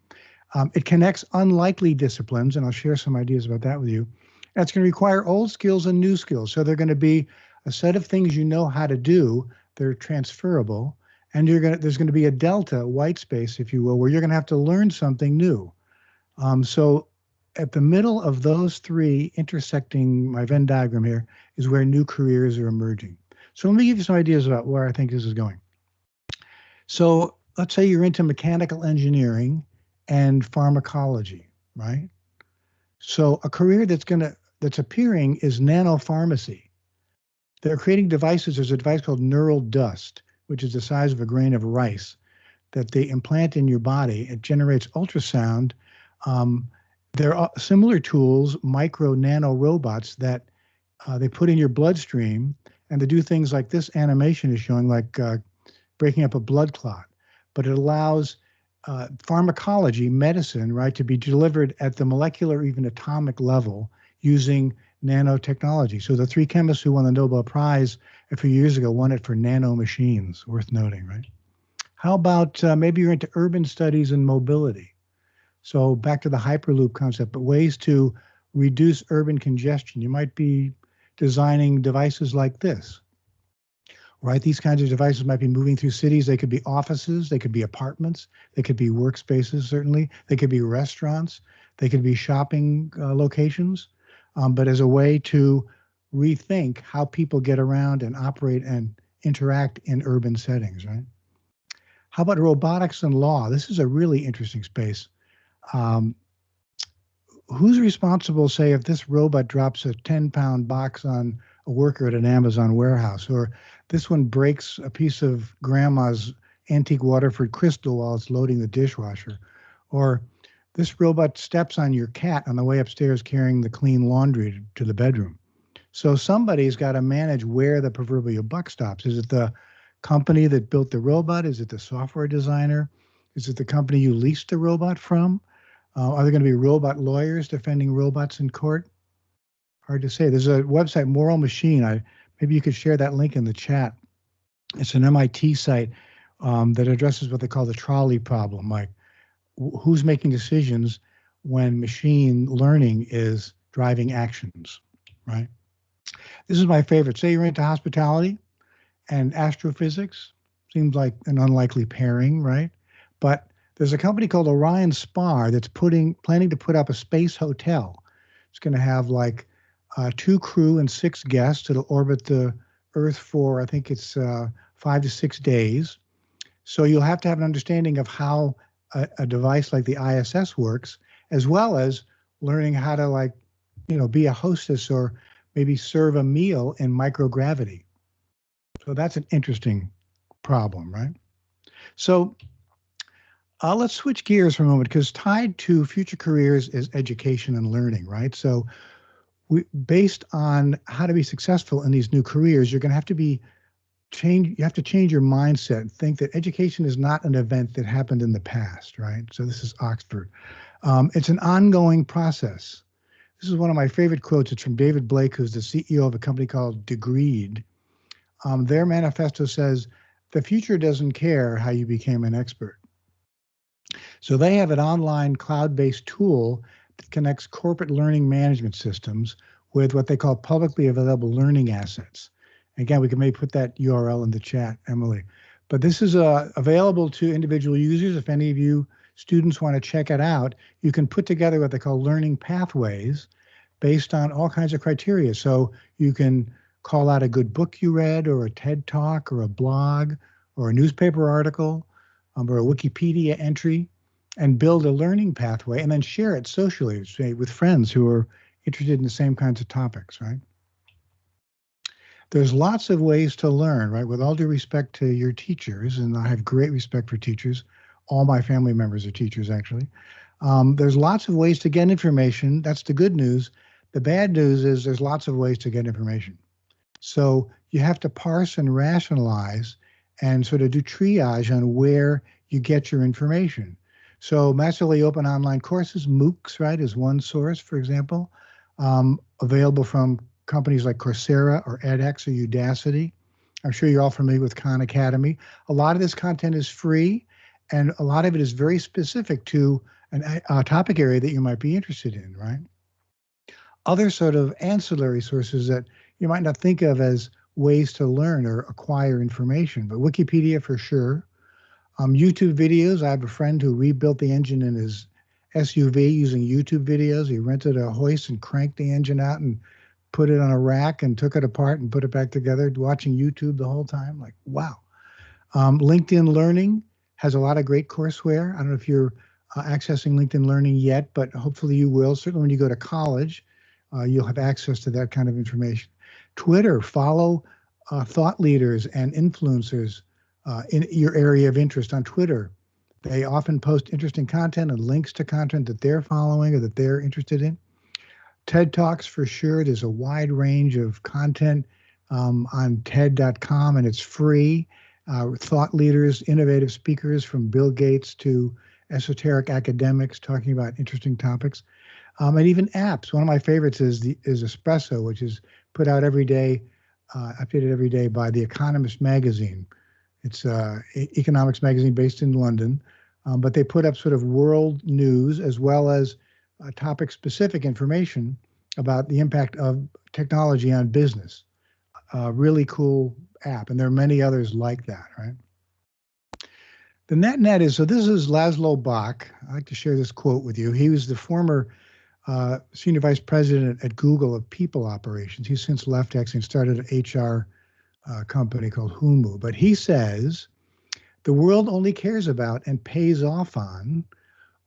It connects unlikely disciplines, and I'll share some ideas about that with you. And it's going to require old skills and new skills. So they're going to be a set of things you know how to do. They're transferable, and there's going to be a delta, white space, if you will, where you're going to have to learn something new. So at the middle of those 3 intersecting my Venn diagram here is where new careers are emerging. So let me give you some ideas about where I think this is going. So let's say you're into mechanical engineering and pharmacology, right? So a career that's appearing is nanopharmacy. They're creating devices. There's a device called neural dust, which is the size of a grain of rice, that they implant in your body. It generates ultrasound. There are similar tools, micro nano robots that they put in your bloodstream, and they do things like this animation is showing, like breaking up a blood clot. But it allows pharmacology, medicine, right, to be delivered at the molecular, even atomic level using nanotechnology. So the 3 chemists who won the Nobel Prize a few years ago won it for nano machines, worth noting, right? How about maybe you're into urban studies and mobility? So back to the Hyperloop concept, but ways to reduce urban congestion. You might be designing devices like this, right? These kinds of devices might be moving through cities. They could be offices, they could be apartments, they could be workspaces, certainly. They could be restaurants, they could be shopping locations, but as a way to rethink how people get around and operate and interact in urban settings, right? How about robotics and law? This is a really interesting space. Who's responsible, say, if this robot drops a 10-pound box on a worker at an Amazon warehouse, or this one breaks a piece of grandma's antique Waterford crystal while it's loading the dishwasher, or this robot steps on your cat on the way upstairs carrying the clean laundry to the bedroom. So somebody's got to manage where the proverbial buck stops. Is it the company that built the robot? Is it the software designer? Is it the company you leased the robot from? Are there going to be robot lawyers defending robots in court? Hard to say. There's a website, Moral Machine. Maybe you could share that link in the chat. It's an MIT site that addresses what they call the trolley problem, like who's making decisions when machine learning is driving actions, right? This is my favorite. Say you're into hospitality and astrophysics. Seems like an unlikely pairing, right? But there's a company called Orion Spar that's planning to put up a space hotel. It's going to have like 2 crew and 6 guests. It'll orbit the Earth for, I think it's 5 to 6 days. So you'll have to have an understanding of how a device like the ISS works, as well as learning how to, be a hostess or maybe serve a meal in microgravity. So that's an interesting problem, right? So let's switch gears for a moment, because tied to future careers is education and learning, right? So based on how to be successful in these new careers, you're going to have to you have to change your mindset and think that education is not an event that happened in the past, right? So this is Oxford. It's an ongoing process. This is one of my favorite quotes. It's from David Blake, who's the CEO of a company called Degreed. Their manifesto says, the future doesn't care how you became an expert. So they have an online cloud-based tool connects corporate learning management systems with what they call publicly available learning assets. Again, we can maybe put that URL in the chat, Emily. But this is available to individual users. If any of you students want to check it out, you can put together what they call learning pathways based on all kinds of criteria. So you can call out a good book you read, or a TED Talk, or a blog, or a newspaper article, or a Wikipedia entry, and build a learning pathway, and then share it socially, say, with friends who are interested in the same kinds of topics, right? There's lots of ways to learn, right? With all due respect to your teachers, and I have great respect for teachers. All my family members are teachers, actually. There's lots of ways to get information. That's the good news. The bad news is there's lots of ways to get information. So you have to parse and rationalize and sort of do triage on where you get your information. So massively open online courses, MOOCs, right, is one source, for example, available from companies like Coursera or edX or Udacity. I'm sure you're all familiar with Khan Academy. A lot of this content is free, and a lot of it is very specific to a topic area that you might be interested in, right? Other sort of ancillary sources that you might not think of as ways to learn or acquire information, but Wikipedia for sure. YouTube videos. I have a friend who rebuilt the engine in his SUV using YouTube videos. He rented a hoist and cranked the engine out and put it on a rack and took it apart and put it back together, watching YouTube the whole time. Like, wow. LinkedIn Learning has a lot of great courseware. I don't know if you're accessing LinkedIn Learning yet, but hopefully you will. Certainly when you go to college, you'll have access to that kind of information. Twitter, follow thought leaders and influencers in your area of interest on Twitter. They often post interesting content and links to content that they're following or that they're interested in. TED Talks for sure. There's a wide range of content on TED.com, and it's free. Thought leaders, innovative speakers from Bill Gates to esoteric academics talking about interesting topics. And even apps. One of my favorites is Espresso, which is put out every day, updated every day by The Economist magazine. It's an economics magazine based in London, but they put up sort of world news as well as topic-specific information about the impact of technology on business. Really cool app, and there are many others like that, right? The net is, so this is Laszlo Bock. I'd like to share this quote with you. He was the former senior vice president at Google of people operations. He's since left actually and started an HR company called Humu. But he says, the world only cares about and pays off on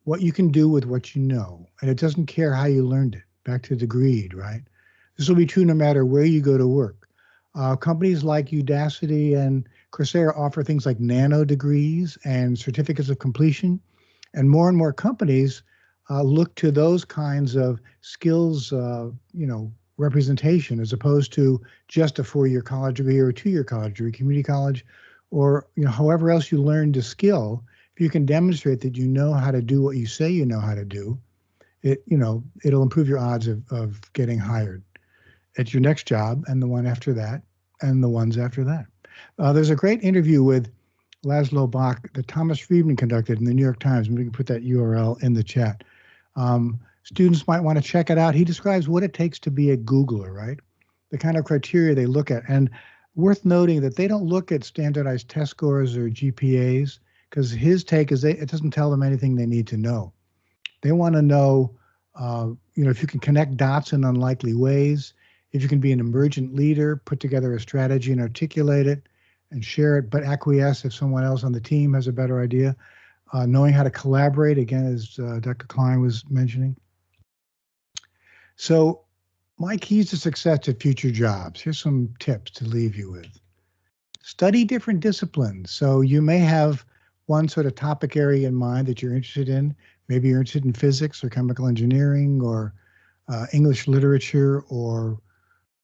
what you can do with what you know. And it doesn't care how you learned it. Back to the greed, right? This will be true no matter where you go to work. Companies like Udacity and Coursera offer things like nano degrees and certificates of completion. And more companies look to those kinds of skills, representation, as opposed to just a 4-year college degree or a 2-year college degree, community college, or however else you learned a skill. If you can demonstrate that you know how to do what you say you know how to do, it'll improve your odds of getting hired at your next job and the one after that and the ones after that. There's a great interview with Laszlo Bock that Thomas Friedman conducted in the New York Times. We can put that URL in the chat. Students might want to check it out. He describes what it takes to be a Googler, right? The kind of criteria they look at. And worth noting that they don't look at standardized test scores or GPAs, because his take is it doesn't tell them anything they need to know. They want to know, if you can connect dots in unlikely ways, if you can be an emergent leader, put together a strategy and articulate it and share it, but acquiesce if someone else on the team has a better idea. Knowing how to collaborate, again, as Dr. Kline was mentioning. So my keys to success at future jobs. Here's some tips to leave you with. Study different disciplines. So you may have one sort of topic area in mind that you're interested in. Maybe you're interested in physics or chemical engineering or English literature or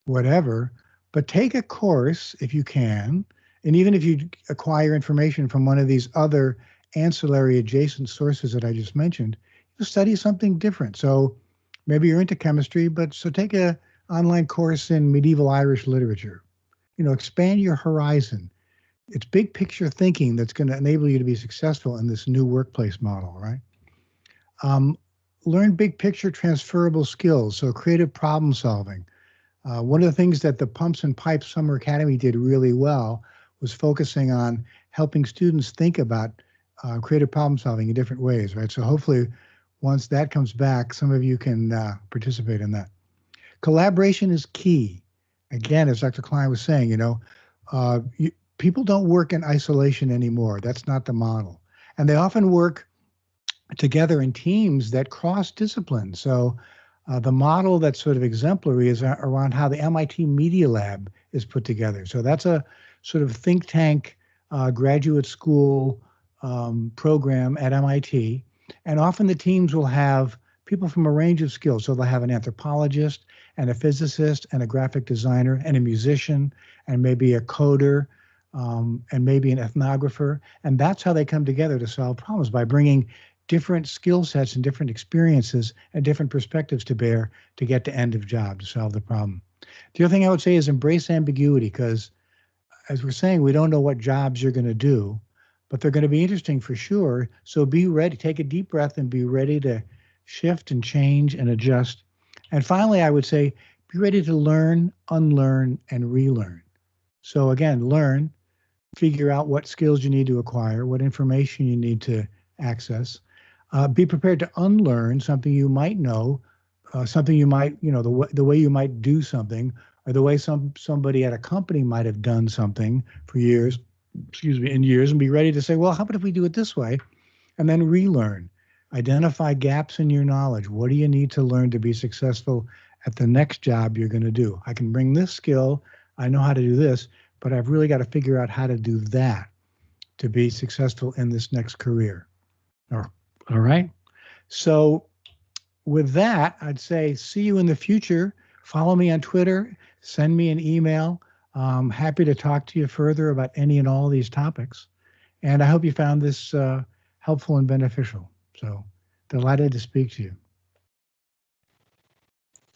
whatever, but take a course if you can. And even if you acquire information from one of these other ancillary adjacent sources that I just mentioned, you study something different. So maybe you're into chemistry, so take an online course in medieval Irish literature. Expand your horizon. It's big picture thinking that's going to enable you to be successful in this new workplace model, right? learn big picture transferable skills, so creative problem solving. One of the things that the Pumps and Pipes Summer Academy did really well was focusing on helping students think about creative problem solving in different ways, right? So hopefully once that comes back, some of you can participate in that. Collaboration is key. Again, as Dr. Kline was saying, people don't work in isolation anymore. That's not the model. And they often work together in teams that cross disciplines. So the model that's sort of exemplary is around how the MIT Media Lab is put together. So that's a sort of think tank graduate school program at MIT. And often the teams will have people from a range of skills. So they'll have an anthropologist and a physicist and a graphic designer and a musician and maybe a coder and maybe an ethnographer. And that's how they come together to solve problems, by bringing different skill sets and different experiences and different perspectives to bear to get to end of job, to solve the problem. The other thing I would say is embrace ambiguity, because as we're saying, we don't know what jobs you're going to do, but they're going to be interesting for sure. So be ready, take a deep breath and be ready to shift and change and adjust. And finally, I would say, be ready to learn, unlearn, and relearn. So again, learn, figure out what skills you need to acquire, what information you need to access. Be prepared to unlearn something you might know, something you might, the way you might do something, or the way somebody at a company might have done something for years, and be ready to say, well, how about if we do it this way? And then relearn. Identify gaps in your knowledge. What do you need to learn to be successful at the next job you're going to do? I can bring this skill. I know how to do this, but I've really got to figure out how to do that to be successful in this next career. All right. So with that, I'd say see you in the future. Follow me on Twitter. Send me an email. I'm happy to talk to you further about any and all of these topics. And I hope you found this helpful and beneficial. So delighted to speak to you.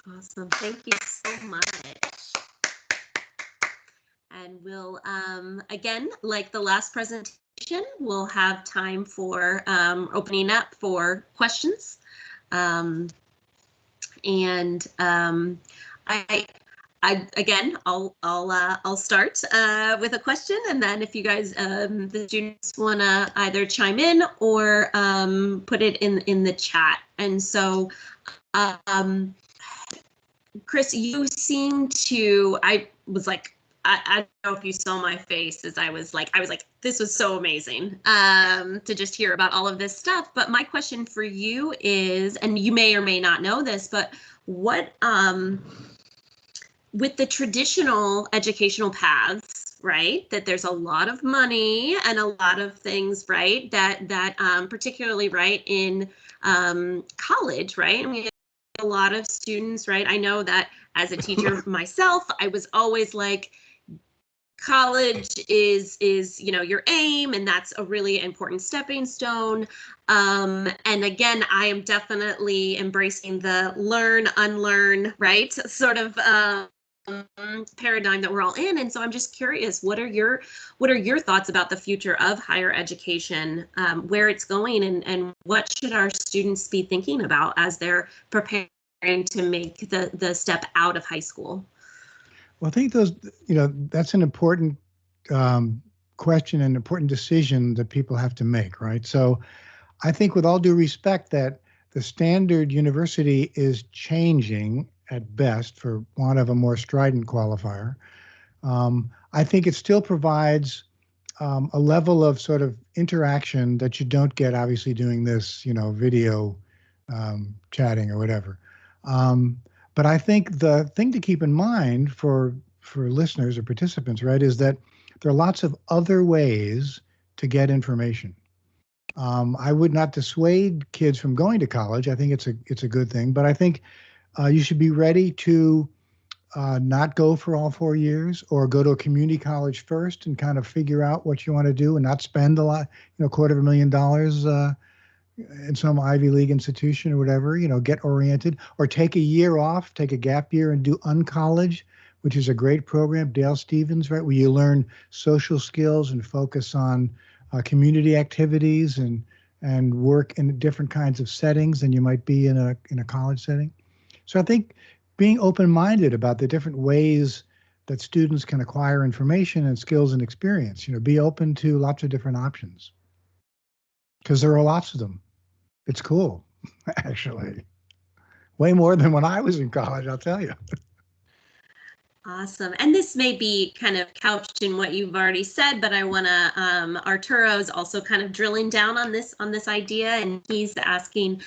Awesome. Thank you so much. And we'll, again, like the last presentation, we'll have time for opening up for questions. I'll start with a question, and then if you guys, the students, want to either chime in or put it in the chat. And so, Chris, you seem to, I don't know if you saw my face as I was like, this was so amazing to just hear about all of this stuff. But my question for you is, and you may or may not know this, but what, with the traditional educational paths, right, that there's a lot of money and a lot of things, right, that particularly, right, in college, right, I mean, a lot of students, right, I know that as a teacher myself, I was always like, college is your aim, and that's a really important stepping stone. And again, I am definitely embracing the learn, unlearn, right, sort of paradigm that we're all in. And so I'm just curious, what are your thoughts about the future of higher education, where it's going, and what should our students be thinking about as they're preparing to make the step out of high school? Well, I think that's an important question and important decision that people have to make, right? So I think, with all due respect, that the standard university is changing at best, for want of a more strident qualifier. I think it still provides a level of sort of interaction that you don't get, obviously, doing this, video chatting or whatever. But I think the thing to keep in mind for listeners or participants, right, is that there are lots of other ways to get information. I would not dissuade kids from going to college. I think it's a good thing, but I think you should be ready to not go for all 4 years, or go to a community college first and kind of figure out what you want to do and not spend a lot, $250,000 in some Ivy League institution or whatever, get oriented, or take a year off, take a gap year and do Uncollege, which is a great program, Dale Stevens, right, where you learn social skills and focus on community activities and and work in different kinds of settings than you might be in a college setting. So I think being open-minded about the different ways that students can acquire information and skills and experience, be open to lots of different options, because there are lots of them. It's cool, actually. Way more than when I was in college, I'll tell you. Awesome. And this may be kind of couched in what you've already said, but I want to, Arturo's also kind of drilling down on this idea, and he's asking,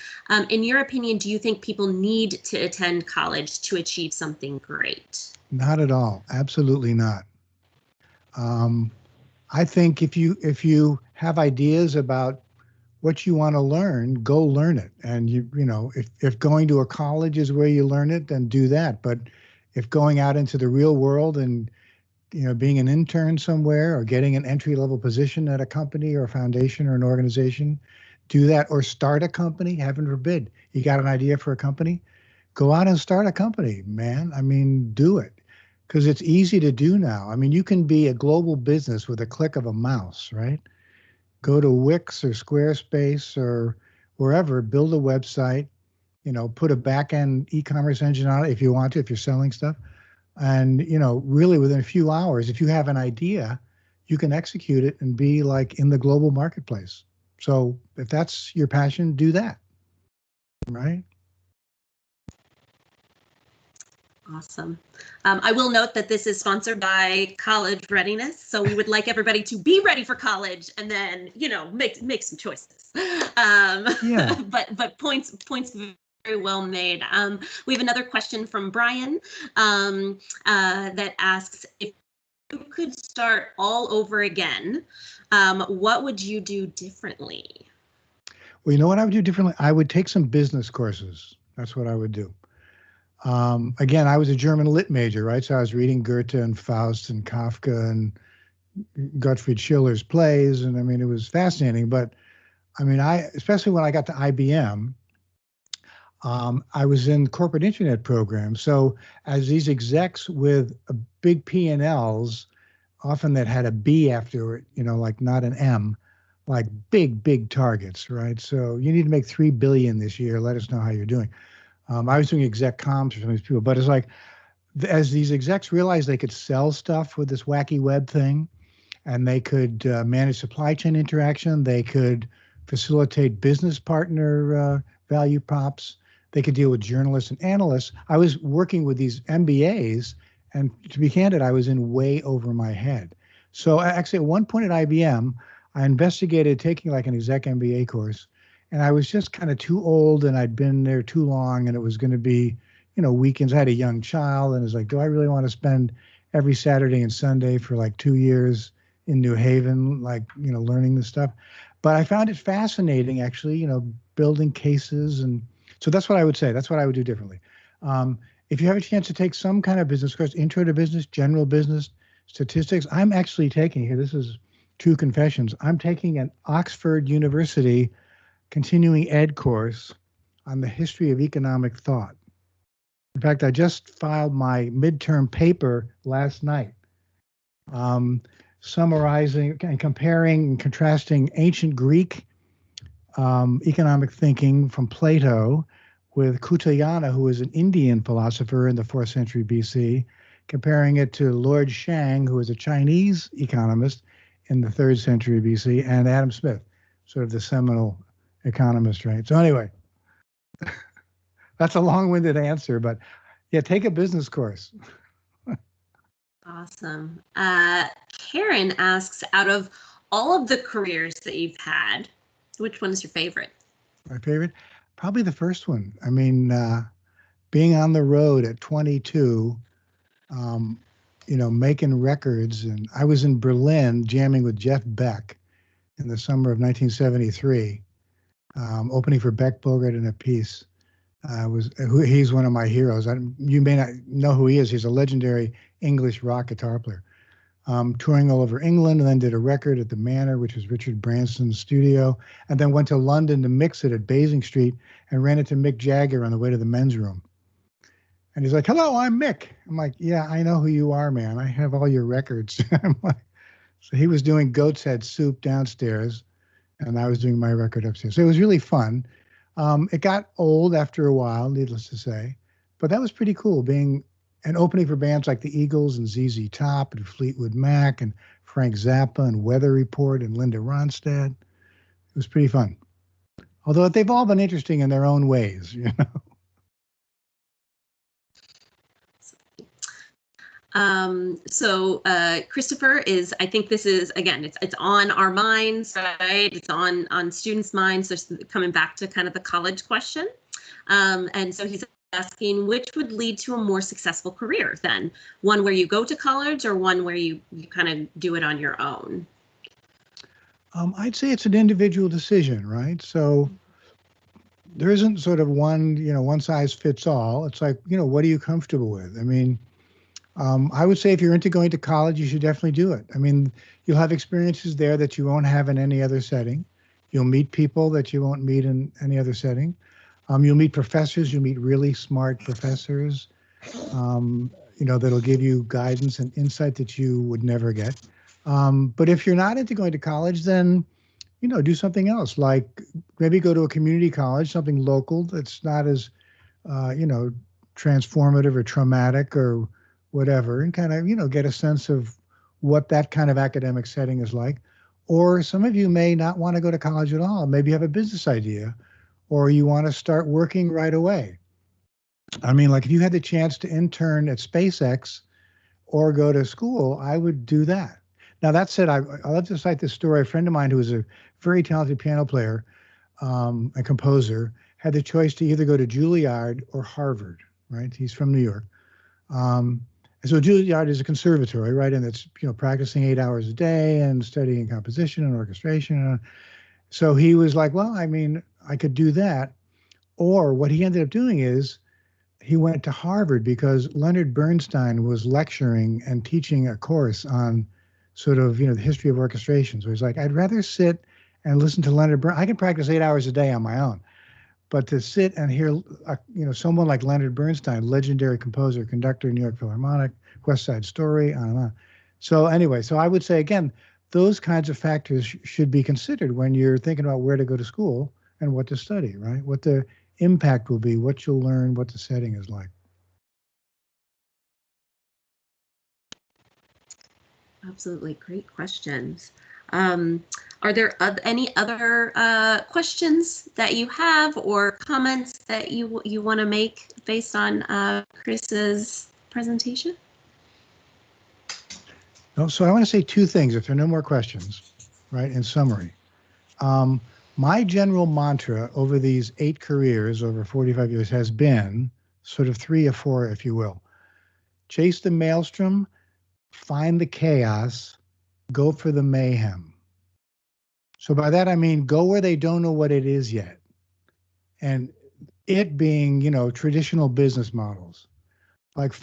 in your opinion, do you think people need to attend college to achieve something great? Not at all. Absolutely not. I think if you have ideas about what you want to learn, go learn it. And if going to a college is where you learn it, then do that. But if going out into the real world and being an intern somewhere or getting an entry-level position at a company or a foundation or an organization, do that. Or start a company. Heaven forbid you got an idea for a company, go out and start a company, man. I mean, do it, because it's easy to do now. I mean, you can be a global business with a click of a mouse, right? Go to Wix or Squarespace or wherever, build a website, put a back-end e-commerce engine on it if you want to, if you're selling stuff. And, really within a few hours, if you have an idea, you can execute it and be like in the global marketplace. So if that's your passion, do that, right? Awesome. I will note that this is sponsored by College Readiness, so we would like everybody to be ready for college and then, make some choices. Yeah. But points very well made. We have another question from Brian that asks, if you could start all over again, what would you do differently? Well, you know what I would do differently? I would take some business courses. That's what I would do. Again, I was a German lit major, right? So I was reading Goethe and Faust and Kafka and Gottfried Schiller's plays. And I mean, it was fascinating. But I mean, especially when I got to IBM, I was in corporate internet programs. So as these execs with big P&Ls, often that had a B after it, like not an M, like big targets, right? So you need to make 3 billion this year. Let us know how you're doing. I was doing exec comms for some of these people, but it's like, as these execs realized they could sell stuff with this wacky web thing, and they could manage supply chain interaction, they could facilitate business partner value props, they could deal with journalists and analysts. I was working with these MBAs, and to be candid, I was in way over my head. So actually, at one point at IBM, I investigated taking like an exec MBA course. And I was just kind of too old, and I'd been there too long, and it was going to be, weekends. I had a young child, and it was like, do I really want to spend every Saturday and Sunday for like 2 years in New Haven, like, learning this stuff? But I found it fascinating, actually, building cases. And so that's what I would say. That's what I would do differently. If you have a chance to take some kind of business course, intro to business, general business, statistics, I'm actually taking here, this is true confessions, I'm taking an Oxford University continuing ed course on the history of economic thought. In fact, I just filed my midterm paper last night, summarizing and comparing and contrasting ancient Greek economic thinking from Plato with Kutayana, who was an Indian philosopher in the 4th century BC, comparing it to Lord Shang, who was a Chinese economist in the 3rd century BC, and Adam Smith, sort of the seminal economist, right? So anyway, that's a long-winded answer, but yeah, take a business course. Awesome. Karen asks, out of all of the careers that you've had, which one is your favorite? My favorite? Probably the first one. I mean, being on the road at 22, making records. And I was in Berlin jamming with Jeff Beck in the summer of 1973. Opening for Beck, Bogart, and a piece. He's one of my heroes. You may not know who he is. He's a legendary English rock guitar player. Touring all over England, and then did a record at the Manor, which was Richard Branson's studio, and then went to London to mix it at Basing Street and ran into Mick Jagger on the way to the men's room. And he's like, "Hello, I'm Mick." I'm like, "Yeah, I know who you are, man. I have all your records." I'm like, so he was doing Goat's Head Soup downstairs, and I was doing my record upstairs. So it was really fun. It got old after a while, needless to say, but that was pretty cool, being an opening for bands like the Eagles and ZZ Top and Fleetwood Mac and Frank Zappa and Weather Report and Linda Ronstadt. It was pretty fun. Although they've all been interesting in their own ways, you know. Christopher is, I think this is, again, it's on our minds, right? It's on students' minds. So coming back to kind of the college question. And so he's asking, which would lead to a more successful career then? One where you go to college or one where you kind of do it on your own? I'd say it's an individual decision, right? So there isn't sort of one size fits all. It's like, what are you comfortable with? I mean, I would say if you're into going to college, you should definitely do it. I mean, you'll have experiences there that you won't have in any other setting. You'll meet people that you won't meet in any other setting. You'll meet professors. You'll meet really smart professors, that'll give you guidance and insight that you would never get. But if you're not into going to college, then, do something else, like maybe go to a community college, something local that's not as, transformative or traumatic or whatever, and kind of, get a sense of what that kind of academic setting is like. Or some of you may not want to go to college at all. Maybe you have a business idea, or you want to start working right away. I mean, like if you had the chance to intern at SpaceX or go to school, I would do that. Now, that said, I love to cite this story. A friend of mine who was a very talented piano player, a composer, had the choice to either go to Juilliard or Harvard, right? He's from New York. And so Juilliard is a conservatory, right? And it's, practicing 8 hours a day and studying composition and orchestration. So he was like, well, I mean, I could do that. Or what he ended up doing is he went to Harvard because Leonard Bernstein was lecturing and teaching a course on sort of, the history of orchestration. So he's like, I'd rather sit and listen to Leonard Bernstein. I can practice 8 hours a day on my own. But to sit and hear, someone like Leonard Bernstein, legendary composer, conductor, New York Philharmonic, West Side Story, on and on. So anyway, so I would say, again, those kinds of factors should be considered when you're thinking about where to go to school and what to study, right? What the impact will be, what you'll learn, what the setting is like. Absolutely. Great questions. Are there any other questions that you have or comments that you want to make based on Chris's presentation? No, so I want to say two things, if there are no more questions, right, in summary. My general mantra over these 8 careers, over 45 years, has been sort of 3 or 4, if you will. Chase the maelstrom, find the chaos, go for the mayhem. So by that, I mean, go where they don't know what it is yet. And it being, traditional business models. Like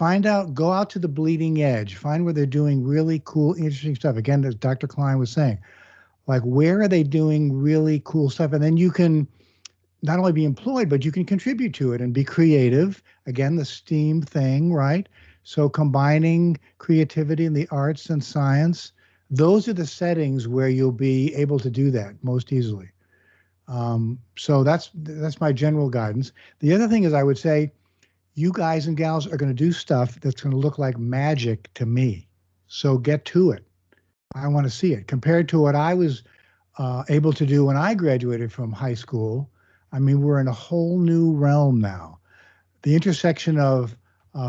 go out to the bleeding edge, find where they're doing really cool, interesting stuff. Again, as Dr. Kline was saying, like, where are they doing really cool stuff? And then you can not only be employed, but you can contribute to it and be creative. Again, the STEAM thing, right? So combining creativity in the arts and science, those are the settings where you'll be able to do that most easily. So that's my general guidance. The other thing is, I would say, you guys and gals are going to do stuff that's going to look like magic to me. So get to it. I want to see it. Compared to what I was able to do when I graduated from high school, I mean, we're in a whole new realm now. The intersection of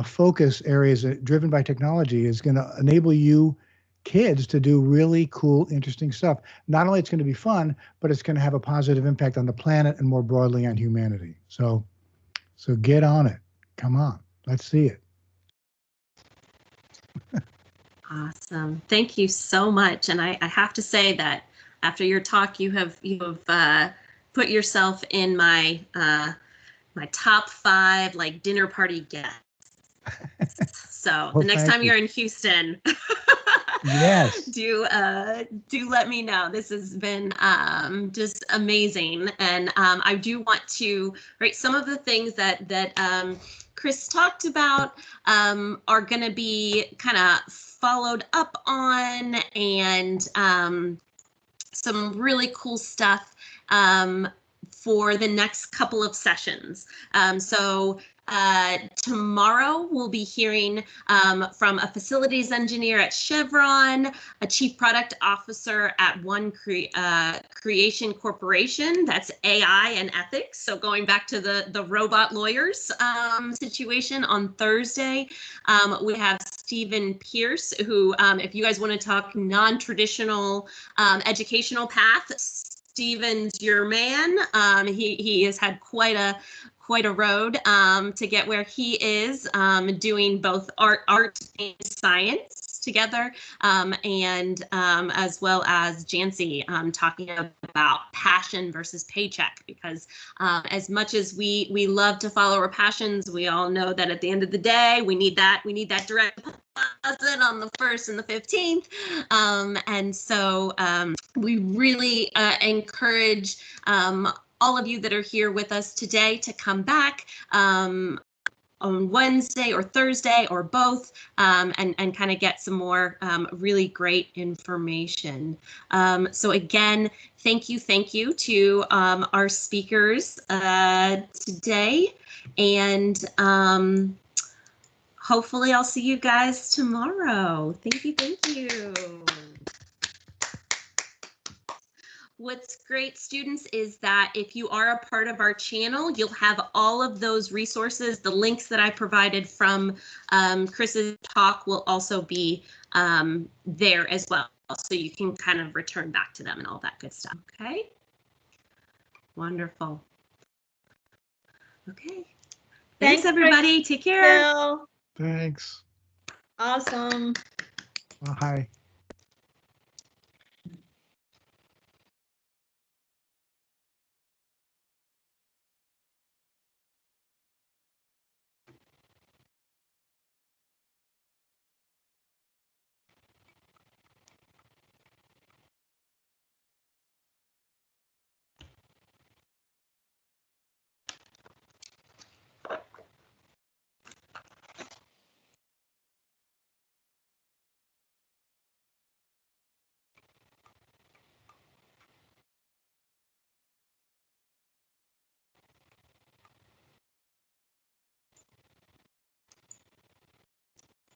focus areas driven by technology is going to enable you kids to do really cool, interesting stuff. Not only it's going to be fun, but it's going to have a positive impact on the planet and more broadly on humanity. So get on it. Come on, let's see it. Awesome. Thank you so much. And I have to say that after your talk, you have put yourself in my my top 5 like dinner party guests. So Well, the next time you're in Houston, yes, do let me know. This has been just amazing, and I do want to some of the things that Chris talked about are going to be kind of followed up on, and some really cool stuff for the next couple of sessions. Tomorrow we'll be hearing from a facilities engineer at Chevron, a chief product officer at One Creation Corporation. That's AI and ethics. So going back to the robot lawyers situation on Thursday, we have Stephen Pierce, who, if you guys want to talk non-traditional educational path, Stephen's your man. He has had quite a road to get where he is, doing both art and science together, and as well as Jancy talking about passion versus paycheck, because as much as we love to follow our passions, we all know that at the end of the day we need that direct deposit on the 1st and the 15th, and so we really encourage all of you that are here with us today to come back on Wednesday or Thursday or both, and kind of get some more really great information. So again, thank you to our speakers today, and hopefully I'll see you guys tomorrow. Thank you. What's great, students, is that if you are a part of our channel, you'll have all of those resources. The links that I provided from Chris's talk will also be there as well. So you can kind of return back to them and all that good stuff. Okay. Wonderful. Okay. Thanks everybody. Take care. Bill. Thanks. Awesome. Well, hi.